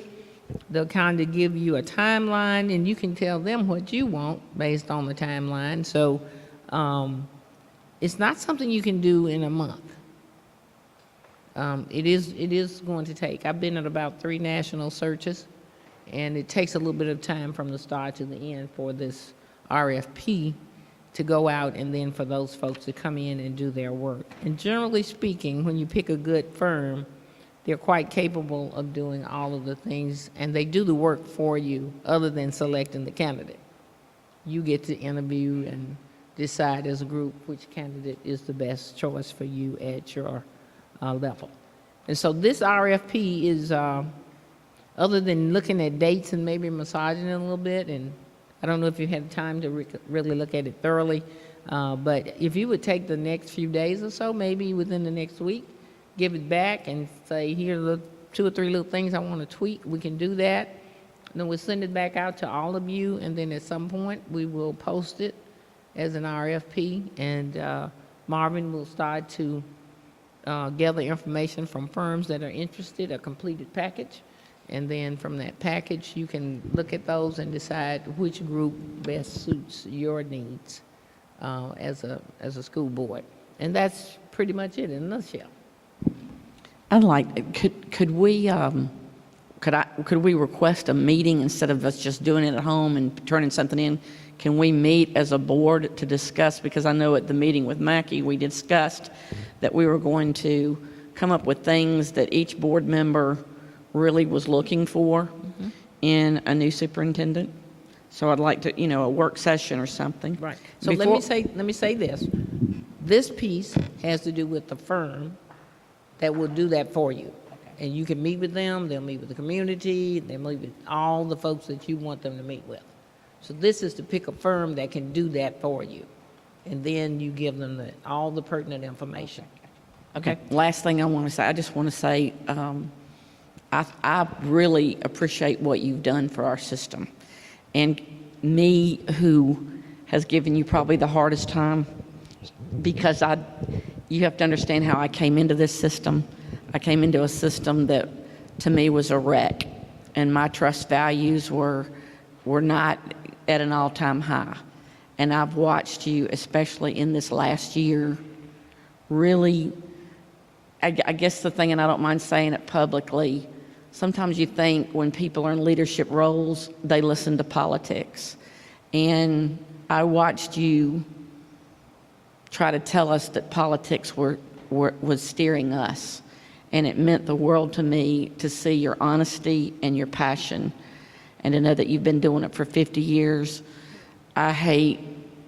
They'll kind of give you a timeline, and you can tell them what you want based on the timeline. So it's not something you can do in a month. It is going to take. I've been at about 3 national searches, and it takes a little bit of time from the start to the end for this RFP to go out, and then for those folks to come in and do their work. And generally speaking, when you pick a good firm, they're quite capable of doing all of the things, and they do the work for you other than selecting the candidate. You get to interview and decide as a group which candidate is the best choice for you at your level. And so this RFP is, other than looking at dates and maybe massaging it a little bit, and I don't know if you had time to really look at it thoroughly, but if you would take the next few days or so, maybe within the next week, give it back and say, here are the 2 or 3 little things I want to tweak, we can do that. And then we'll send it back out to all of you, and then at some point, we will post it as an RFP, and Marvin will start to gather information from firms that are interested, a completed package. And then from that package, you can look at those and decide which group best suits your needs as a school board. And that's pretty much it in a nutshell. I'd like, could we request a meeting instead of us just doing it at home and turning something in? Can we meet as a board to discuss, because I know at the meeting with Mackie, we discussed that we were going to come up with things that each board member really was looking for in a new superintendent. So I'd like to, a work session or something. Right. So let me say this. This piece has to do with the firm that will do that for you. And you can meet with them, they'll meet with the community, they'll meet with all the folks that you want them to meet with. So this is to pick a firm that can do that for you. And then you give them all the pertinent information. Okay. Last thing I want to say, I just want to say, I really appreciate what you've done for our system. And me, who has given you probably the hardest time, because you have to understand how I came into this system. I came into a system that, to me, was a wreck, and my trust values were not at an all-time high. And I've watched you, especially in this last year, really, I guess the thing, and I don't mind saying it publicly, sometimes you think when people are in leadership roles, they listen to politics. And I watched you try to tell us that politics was steering us. And it meant the world to me to see your honesty and your passion, and to know that you've been doing it for 50 years. I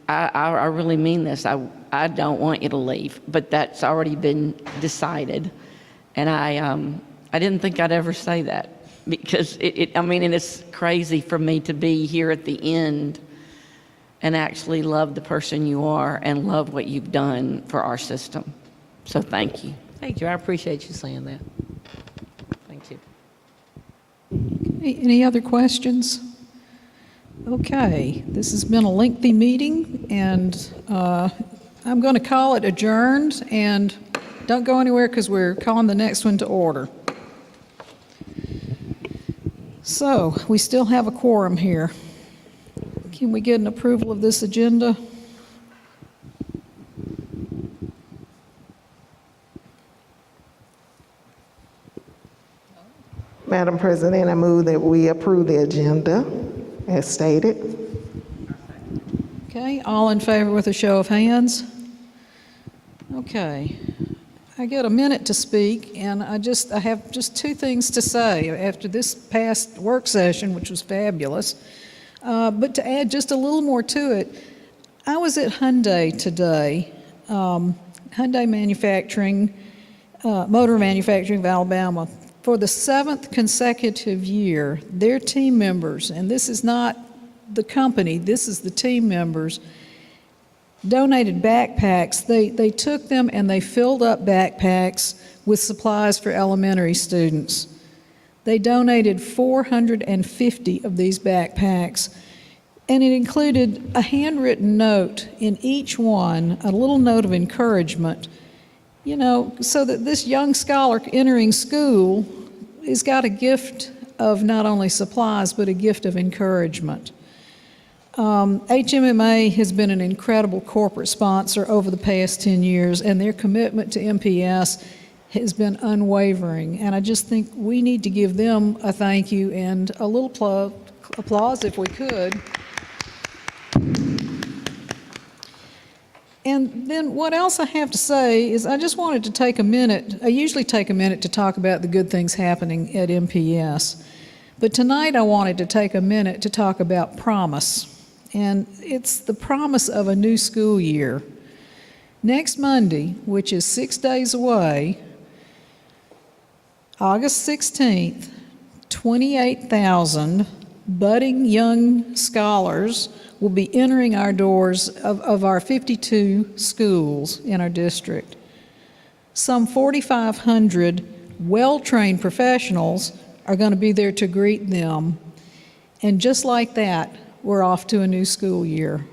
really mean this. I don't want you to leave, but that's already been decided. And I didn't think I'd ever say that, because and it's crazy for me to be here at the end and actually love the person you are and love what you've done for our system. So thank you. Thank you. I appreciate you saying that. Thank you. Any other questions? Okay, this has been a lengthy meeting, and I'm going to call it adjourned, and don't go anywhere because we're calling the next one to order. So, we still have a quorum here. Can we get an approval of this agenda? Madam President, I move that we approve the agenda as stated. Okay, all in favor with a show of hands? Okay. I get a minute to speak, and I have just 2 things to say after this past work session, which was fabulous. But to add just a little more to it, I was at Hyundai today, Hyundai Manufacturing, Motor Manufacturing of Alabama. For the 7th consecutive year, their team members, and this is not the company, this is the team members, donated backpacks. They took them and they filled up backpacks with supplies for elementary students. They donated 450 of these backpacks, and it included a handwritten note in each one, a little note of encouragement, so that this young scholar entering school has got a gift of not only supplies, but a gift of encouragement. HMMA has been an incredible corporate sponsor over the past 10 years, and their commitment to MPS has been unwavering. And I just think we need to give them a thank you and a little applause if we could. And then what else I have to say is I just wanted to take a minute. I usually take a minute to talk about the good things happening at MPS. But tonight I wanted to take a minute to talk about promise. And it's the promise of a new school year. Next Monday, which is 6 days away, August 16th, 28,000 budding young scholars will be entering our doors of our 52 schools in our district. Some 4,500 well-trained professionals are going to be there to greet them. And just like that, we're off to a new school year.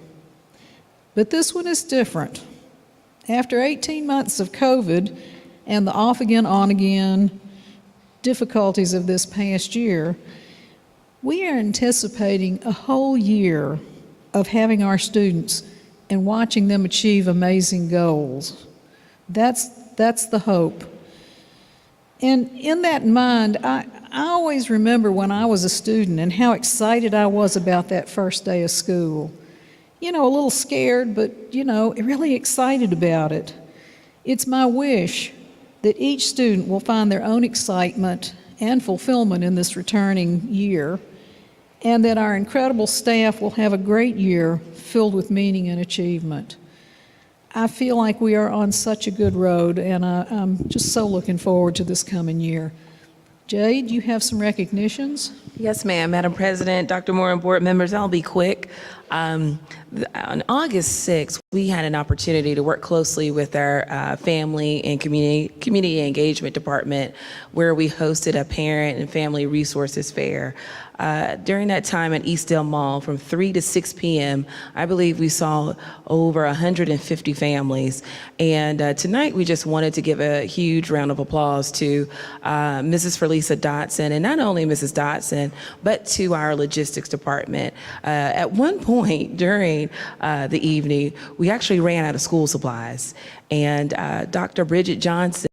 But this one is different. After 18 months of COVID and the off again, on again difficulties of this past year, we are anticipating a whole year of having our students and watching them achieve amazing goals. That's the hope. And in that mind, I always remember when I was a student and how excited I was about that first day of school. You know, a little scared, but, really excited about it. It's my wish that each student will find their own excitement and fulfillment in this returning year, and that our incredible staff will have a great year filled with meaning and achievement. I feel like we are on such a good road, and I'm just so looking forward to this coming year. Jade, you have some recognitions? Yes, ma'am. Madam President, Dr. Moore, and board members, I'll be quick. On August 6th, we had an opportunity to work closely with our family and community engagement department, where we hosted a parent and family resources fair. During that time at Eastdale Mall from 3 to 6 p.m., I believe we saw over 150 families. And tonight we just wanted to give a huge round of applause to Mrs. Felisa Dotson, and not only Mrs. Dotson, but to our logistics department. At one point during the evening, we actually ran out of school supplies. And Dr. Bridget Johnson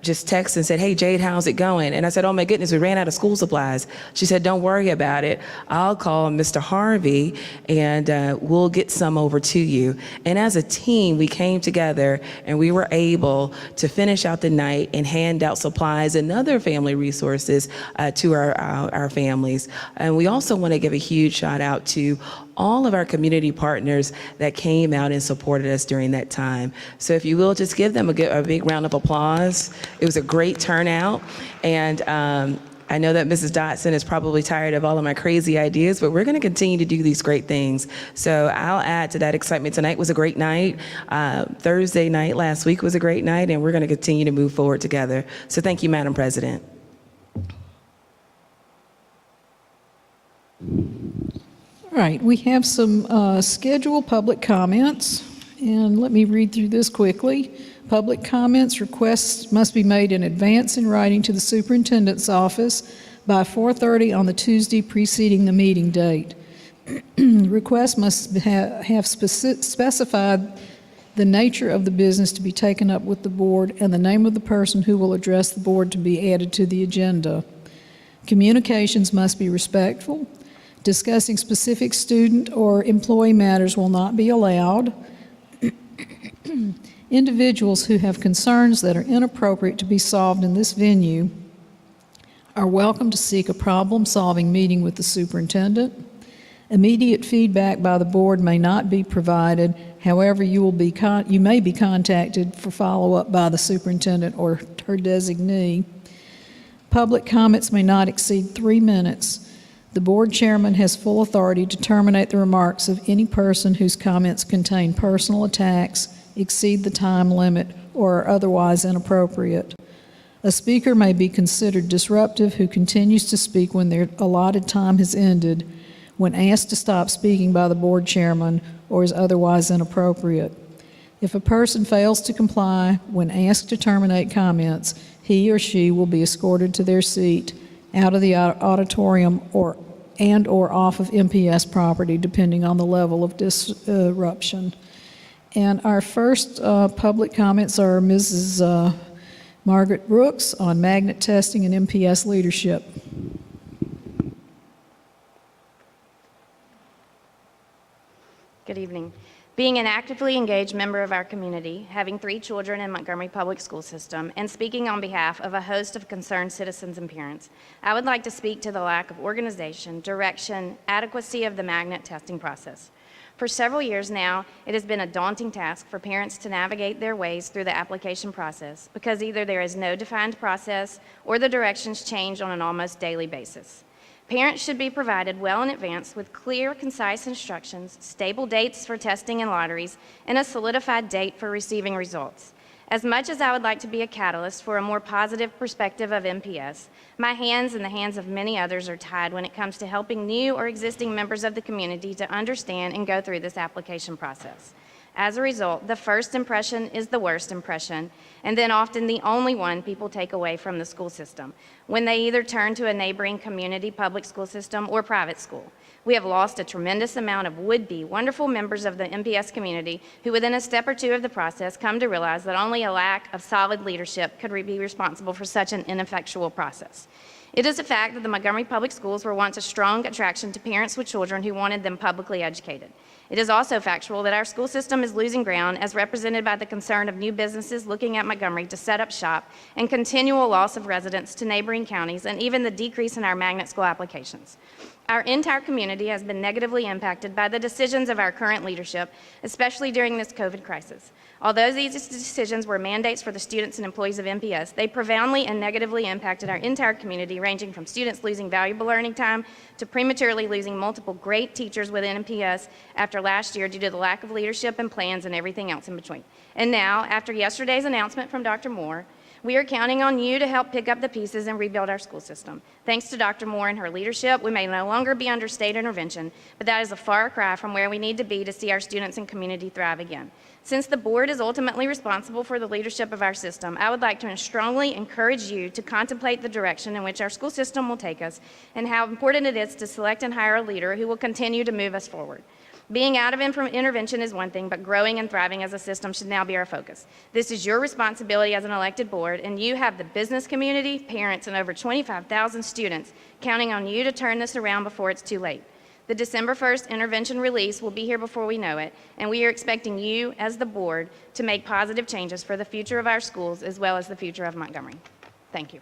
just texted and said, "Hey, Jade, how's it going?" And I said, "Oh my goodness, we ran out of school supplies." She said, "Don't worry about it. I'll call Mr. Harvey and we'll get some over to you." And as a team, we came together and we were able to finish out the night and hand out supplies and other family resources to our families. And we also want to give a huge shout out to all of our community partners that came out and supported us during that time. So if you will, just give them a big round of applause. It was a great turnout, and I know that Mrs. Dotson is probably tired of all of my crazy ideas, but we're going to continue to do these great things. So I'll add to that excitement. Tonight was a great night. Thursday night last week was a great night, and we're going to continue to move forward together. So thank you, Madam President. All right, we have some scheduled public comments, and let me read through this quickly. Public comments requests must be made in advance in writing to the superintendent's office by 4:30 on the Tuesday preceding the meeting date. Requests must have specified the nature of the business to be taken up with the board and the name of the person who will address the board to be added to the agenda. Communications must be respectful. Discussing specific student or employee matters will not be allowed. Individuals who have concerns that are inappropriate to be solved in this venue are welcome to seek a problem-solving meeting with the superintendent. Immediate feedback by the board may not be provided. However, you may be contacted for follow-up by the superintendent or her designee. Public comments may not exceed 3 minutes. The board chairman has full authority to terminate the remarks of any person whose comments contain personal attacks, exceed the time limit, or are otherwise inappropriate. A speaker may be considered disruptive who continues to speak when their allotted time has ended, when asked to stop speaking by the board chairman, or is otherwise inappropriate. If a person fails to comply when asked to terminate comments, he or she will be escorted to their seat, out of the auditorium, or off of MPS property, depending on the level of disruption. And our first public comments are Mrs. Margaret Brooks on magnet testing and MPS leadership. Good evening. Being an actively engaged member of our community, having 3 children in Montgomery Public School System, and speaking on behalf of a host of concerned citizens and parents, I would like to speak to the lack of organization, direction, adequacy of the magnet testing process. For several years now, it has been a daunting task for parents to navigate their ways through the application process because either there is no defined process or the directions change on an almost daily basis. Parents should be provided well in advance with clear, concise instructions, stable dates for testing and lotteries, and a solidified date for receiving results. As much as I would like to be a catalyst for a more positive perspective of MPS, my hands and the hands of many others are tied when it comes to helping new or existing members of the community to understand and go through this application process. As a result, the first impression is the worst impression, and then often the only one people take away from the school system, when they either turn to a neighboring community public school system or private school. We have lost a tremendous amount of would-be wonderful members of the MPS community who within a step or two of the process come to realize that only a lack of solid leadership could be responsible for such an ineffectual process. It is a fact that the Montgomery Public Schools were once a strong attraction to parents with children who wanted them publicly educated. It is also factual that our school system is losing ground as represented by the concern of new businesses looking at Montgomery to set up shop and continual loss of residents to neighboring counties and even the decrease in our magnet school applications. Our entire community has been negatively impacted by the decisions of our current leadership, especially during this COVID crisis. Although these decisions were mandates for the students and employees of MPS, they profoundly and negatively impacted our entire community, ranging from students losing valuable learning time to prematurely losing multiple great teachers within MPS after last year due to the lack of leadership and plans and everything else in between. And now, after yesterday's announcement from Dr. Moore, we are counting on you to help pick up the pieces and rebuild our school system. Thanks to Dr. Moore and her leadership, we may no longer be under state intervention, but that is a far cry from where we need to be to see our students and community thrive again. Since the board is ultimately responsible for the leadership of our system, I would like to strongly encourage you to contemplate the direction in which our school system will take us and how important it is to select and hire a leader who will continue to move us forward. Being out of intervention is one thing, but growing and thriving as a system should now be our focus. This is your responsibility as an elected board, and you have the business community, parents, and over 25,000 students counting on you to turn this around before it's too late. The December 1st intervention release will be here before we know it, and we are expecting you, as the board, to make positive changes for the future of our schools as well as the future of Montgomery. Thank you.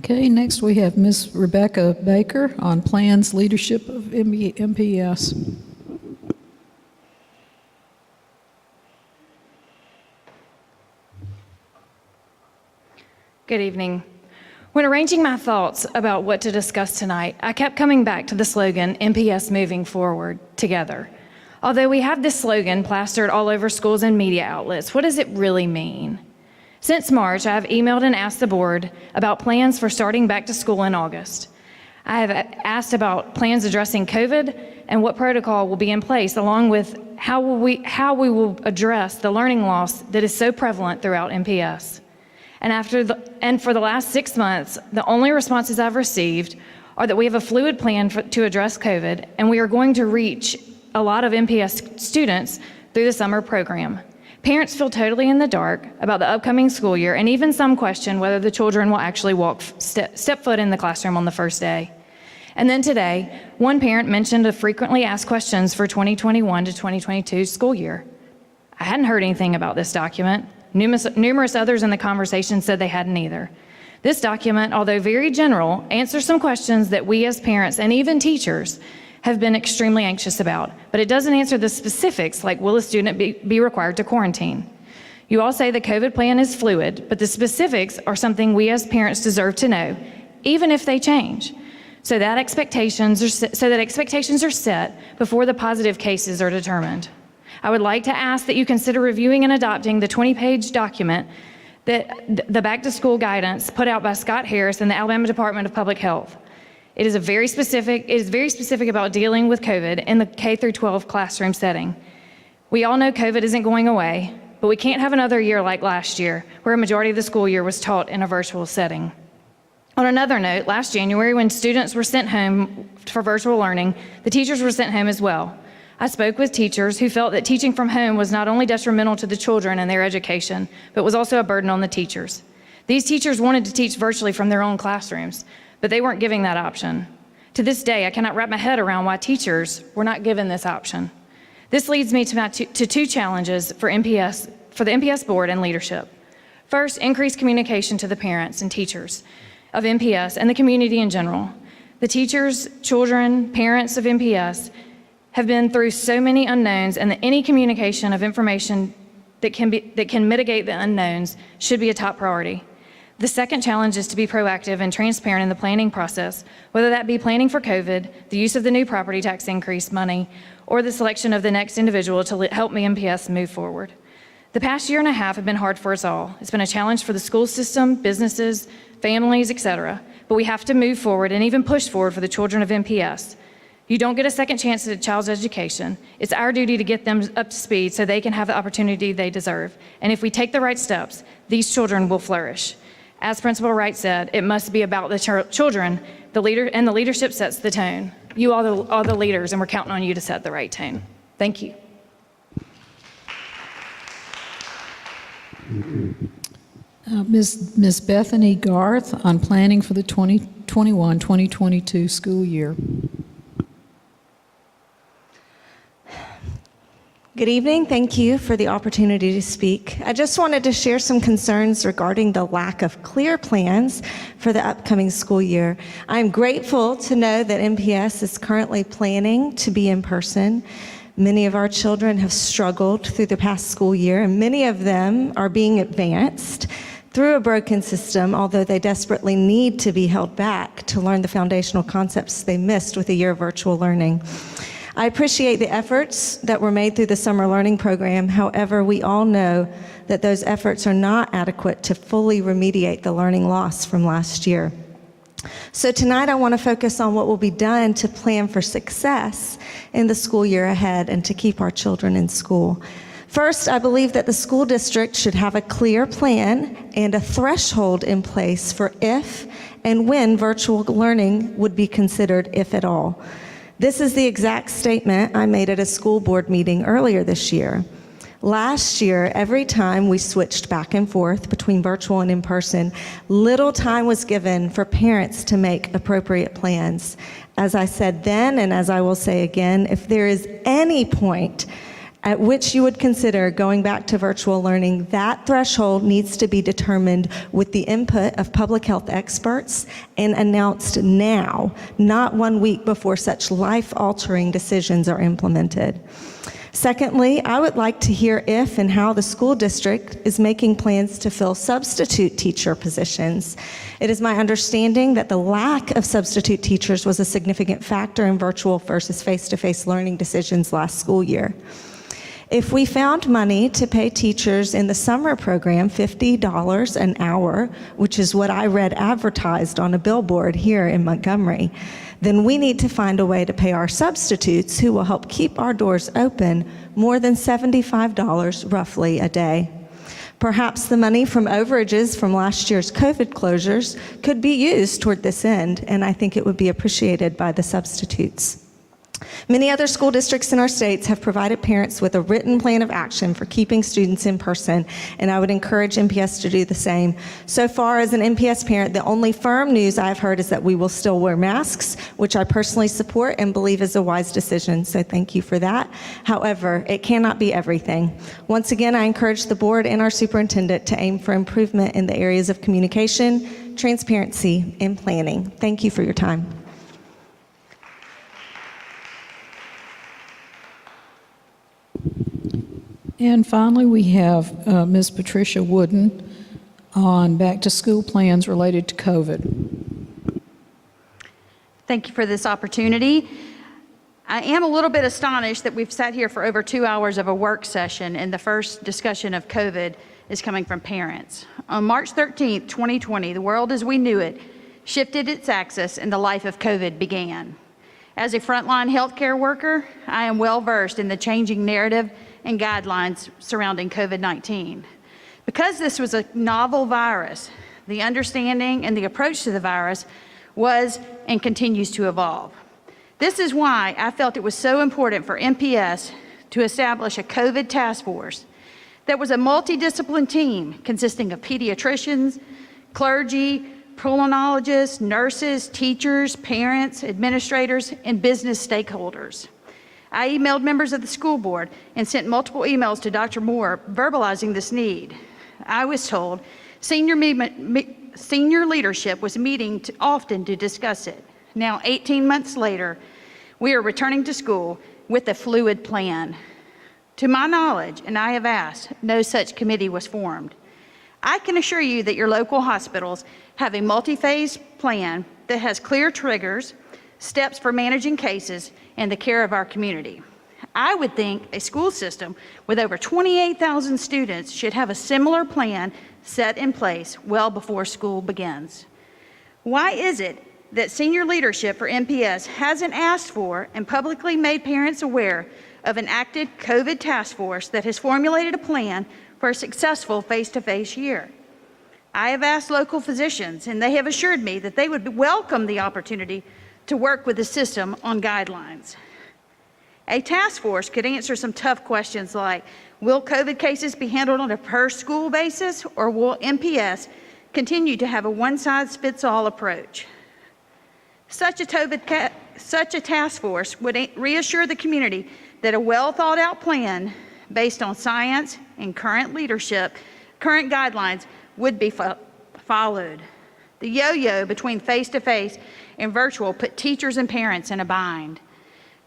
Okay, next we have Ms. Rebecca Baker on plans leadership of MPS. Good evening. When arranging my thoughts about what to discuss tonight, I kept coming back to the slogan, MPS Moving Forward, Together. Although we have this slogan plastered all over schools and media outlets, what does it really mean? Since March, I have emailed and asked the board about plans for starting back to school in August. I have asked about plans addressing COVID and what protocol will be in place, along with how we will address the learning loss that is so prevalent throughout MPS. And for the last 6 months, the only responses I've received are that we have a fluid plan to address COVID, and we are going to reach a lot of MPS students through the summer program. Parents feel totally in the dark about the upcoming school year, and even some question whether the children will actually step foot in the classroom on the first day. And then today, one parent mentioned a frequently asked questions for 2021 to 2022 school year. I hadn't heard anything about this document. Numerous others in the conversation said they hadn't either. This document, although very general, answers some questions that we as parents and even teachers have been extremely anxious about, but it doesn't answer the specifics like will a student be required to quarantine. You all say the COVID plan is fluid, but the specifics are something we as parents deserve to know, even if they change, so that expectations are set before the positive cases are determined. I would like to ask that you consider reviewing and adopting the 20-page document that the back to school guidance put out by Scott Harris and the Alabama Department of Public Health. It is very specific about dealing with COVID in the K through 12 classroom setting. We all know COVID isn't going away, but we can't have another year like last year, where a majority of the school year was taught in a virtual setting. On another note, last January, when students were sent home for virtual learning, the teachers were sent home as well. I spoke with teachers who felt that teaching from home was not only detrimental to the children and their education, but was also a burden on the teachers. These teachers wanted to teach virtually from their own classrooms, but they weren't giving that option. To this day, I cannot wrap my head around why teachers were not given this option. This leads me to two challenges for the MPS board and leadership. First, increased communication to the parents and teachers of MPS and the community in general. The teachers, children, parents of MPS have been through so many unknowns, and that any communication of information that can mitigate the unknowns should be a top priority. The second challenge is to be proactive and transparent in the planning process, whether that be planning for COVID, the use of the new property tax increase money, or the selection of the next individual to help MPS move forward. The past year and a half have been hard for us all. It's been a challenge for the school system, businesses, families, etc. But we have to move forward and even push forward for the children of MPS. You don't get a second chance at a child's education. It's our duty to get them up to speed so they can have the opportunity they deserve. And if we take the right steps, these children will flourish. As Principal Wright said, it must be about the children. The leadership sets the tone. You are the leaders, and we're counting on you to set the right tone. Thank you. Ms. Bethany Garth on planning for the 2021-2022 school year. Good evening. Thank you for the opportunity to speak. I just wanted to share some concerns regarding the lack of clear plans for the upcoming school year. I'm grateful to know that MPS is currently planning to be in person. Many of our children have struggled through the past school year, and many of them are being advanced through a broken system, although they desperately need to be held back to learn the foundational concepts they missed with a year of virtual learning. I appreciate the efforts that were made through the summer learning program. However, we all know that those efforts are not adequate to fully remediate the learning loss from last year. So tonight I want to focus on what will be done to plan for success in the school year ahead and to keep our children in school. First, I believe that the school district should have a clear plan and a threshold in place for if and when virtual learning would be considered, if at all. This is the exact statement I made at a school board meeting earlier this year. Last year, every time we switched back and forth between virtual and in person, little time was given for parents to make appropriate plans. As I said then, and as I will say again, if there is any point at which you would consider going back to virtual learning, that threshold needs to be determined with the input of public health experts and announced now, not 1 week before such life-altering decisions are implemented. Secondly, I would like to hear if and how the school district is making plans to fill substitute teacher positions. It is my understanding that the lack of substitute teachers was a significant factor in virtual versus face-to-face learning decisions last school year. If we found money to pay teachers in the summer program $50 an hour, which is what I read advertised on a billboard here in Montgomery, then we need to find a way to pay our substitutes who will help keep our doors open more than $75 roughly a day. Perhaps the money from overages from last year's COVID closures could be used toward this end, and I think it would be appreciated by the substitutes. Many other school districts in our states have provided parents with a written plan of action for keeping students in person, and I would encourage MPS to do the same. So far, as an MPS parent, the only firm news I've heard is that we will still wear masks, which I personally support and believe is a wise decision, so thank you for that. However, it cannot be everything. Once again, I encourage the board and our superintendent to aim for improvement in the areas of communication, transparency, and planning. Thank you for your time. And finally, we have Ms. Patricia Wooden on back-to-school plans related to COVID. Thank you for this opportunity. I am a little bit astonished that we've sat here for over 2 hours of a work session and the first discussion of COVID is coming from parents. On March 13th, 2020, the world as we knew it shifted its axis and the life of COVID began. As a frontline healthcare worker, I am well versed in the changing narrative and guidelines surrounding COVID-19. Because this was a novel virus, the understanding and the approach to the virus was and continues to evolve. This is why I felt it was so important for MPS to establish a COVID task force that was a multidisciplinary team consisting of pediatricians, clergy, pulmonologists, nurses, teachers, parents, administrators, and business stakeholders. I emailed members of the school board and sent multiple emails to Dr. Moore verbalizing this need. I was told senior leadership was meeting often to discuss it. Now, 18 months later, we are returning to school with a fluid plan. To my knowledge, and I have asked, no such committee was formed. I can assure you that your local hospitals have a multi-phase plan that has clear triggers, steps for managing cases, and the care of our community. I would think a school system with over 28,000 students should have a similar plan set in place well before school begins. Why is it that senior leadership for MPS hasn't asked for and publicly made parents aware of an active COVID task force that has formulated a plan for a successful face-to-face year? I have asked local physicians, and they have assured me that they would welcome the opportunity to work with the system on guidelines. A task force could answer some tough questions like, will COVID cases be handled on a per-school basis, or will MPS continue to have a one-size-fits-all approach? Such a task force would reassure the community that a well-thought-out plan based on science and current leadership, current guidelines would be followed. The yo-yo between face-to-face and virtual put teachers and parents in a bind.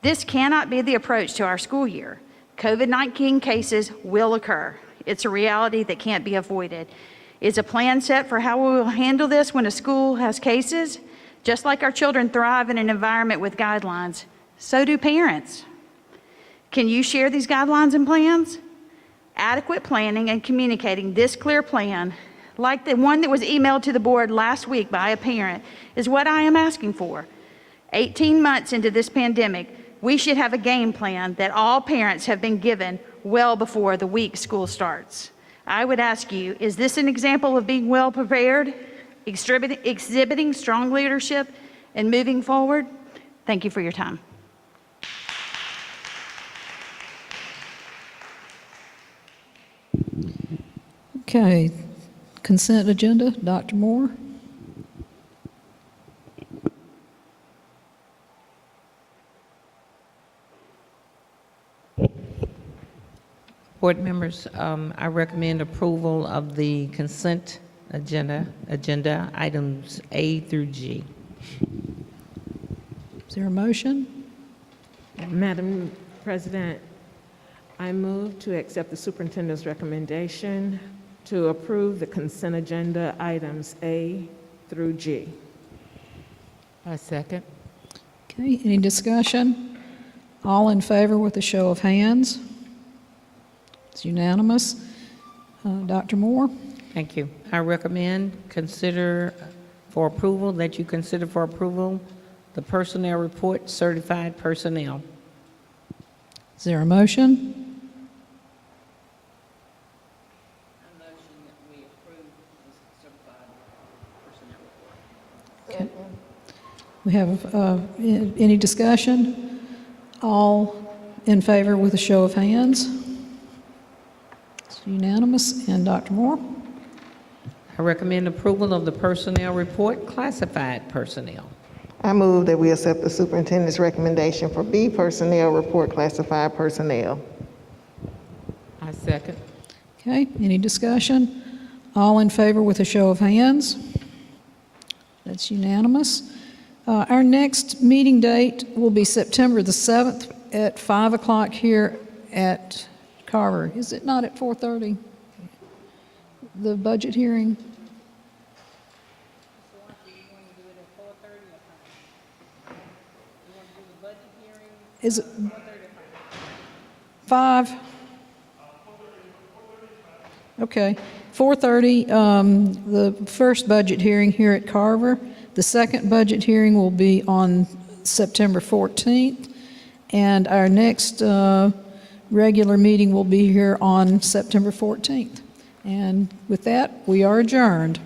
This cannot be the approach to our school year. COVID-19 cases will occur. It's a reality that can't be avoided. Is a plan set for how we will handle this when a school has cases? Just like our children thrive in an environment with guidelines, so do parents. Can you share these guidelines and plans? Adequate planning and communicating this clear plan, like the one that was emailed to the board last week by a parent, is what I am asking for. 18 months into this pandemic, we should have a game plan that all parents have been given well before the week school starts. I would ask you, is this an example of being well prepared, exhibiting strong leadership, and moving forward? Thank you for your time. Okay, consent agenda, Dr. Moore. Board members, I recommend approval of the consent agenda items A through G. Is there a motion? Madam President, I move to accept the superintendent's recommendation to approve the consent agenda items A through G. I second. Okay, any discussion? All in favor with a show of hands? It's unanimous. Dr. Moore? Thank you. I recommend consider for approval the personnel report, certified personnel. Is there a motion? Okay. We have any discussion? All in favor with a show of hands? It's unanimous. And Dr. Moore? I recommend approval of the personnel report, classified personnel. I move that we accept the superintendent's recommendation for B personnel report, classified personnel. I second. Okay, any discussion? All in favor with a show of hands? That's unanimous. Our next meeting date will be September the 7th at 5 o'clock here at Carver. Is it not at 4:30? The budget hearing? Is it 5? Okay, 4:30, the first budget hearing here at Carver. The second budget hearing will be on September 14th, and our next regular meeting will be here on September 14th. And with that, we are adjourned.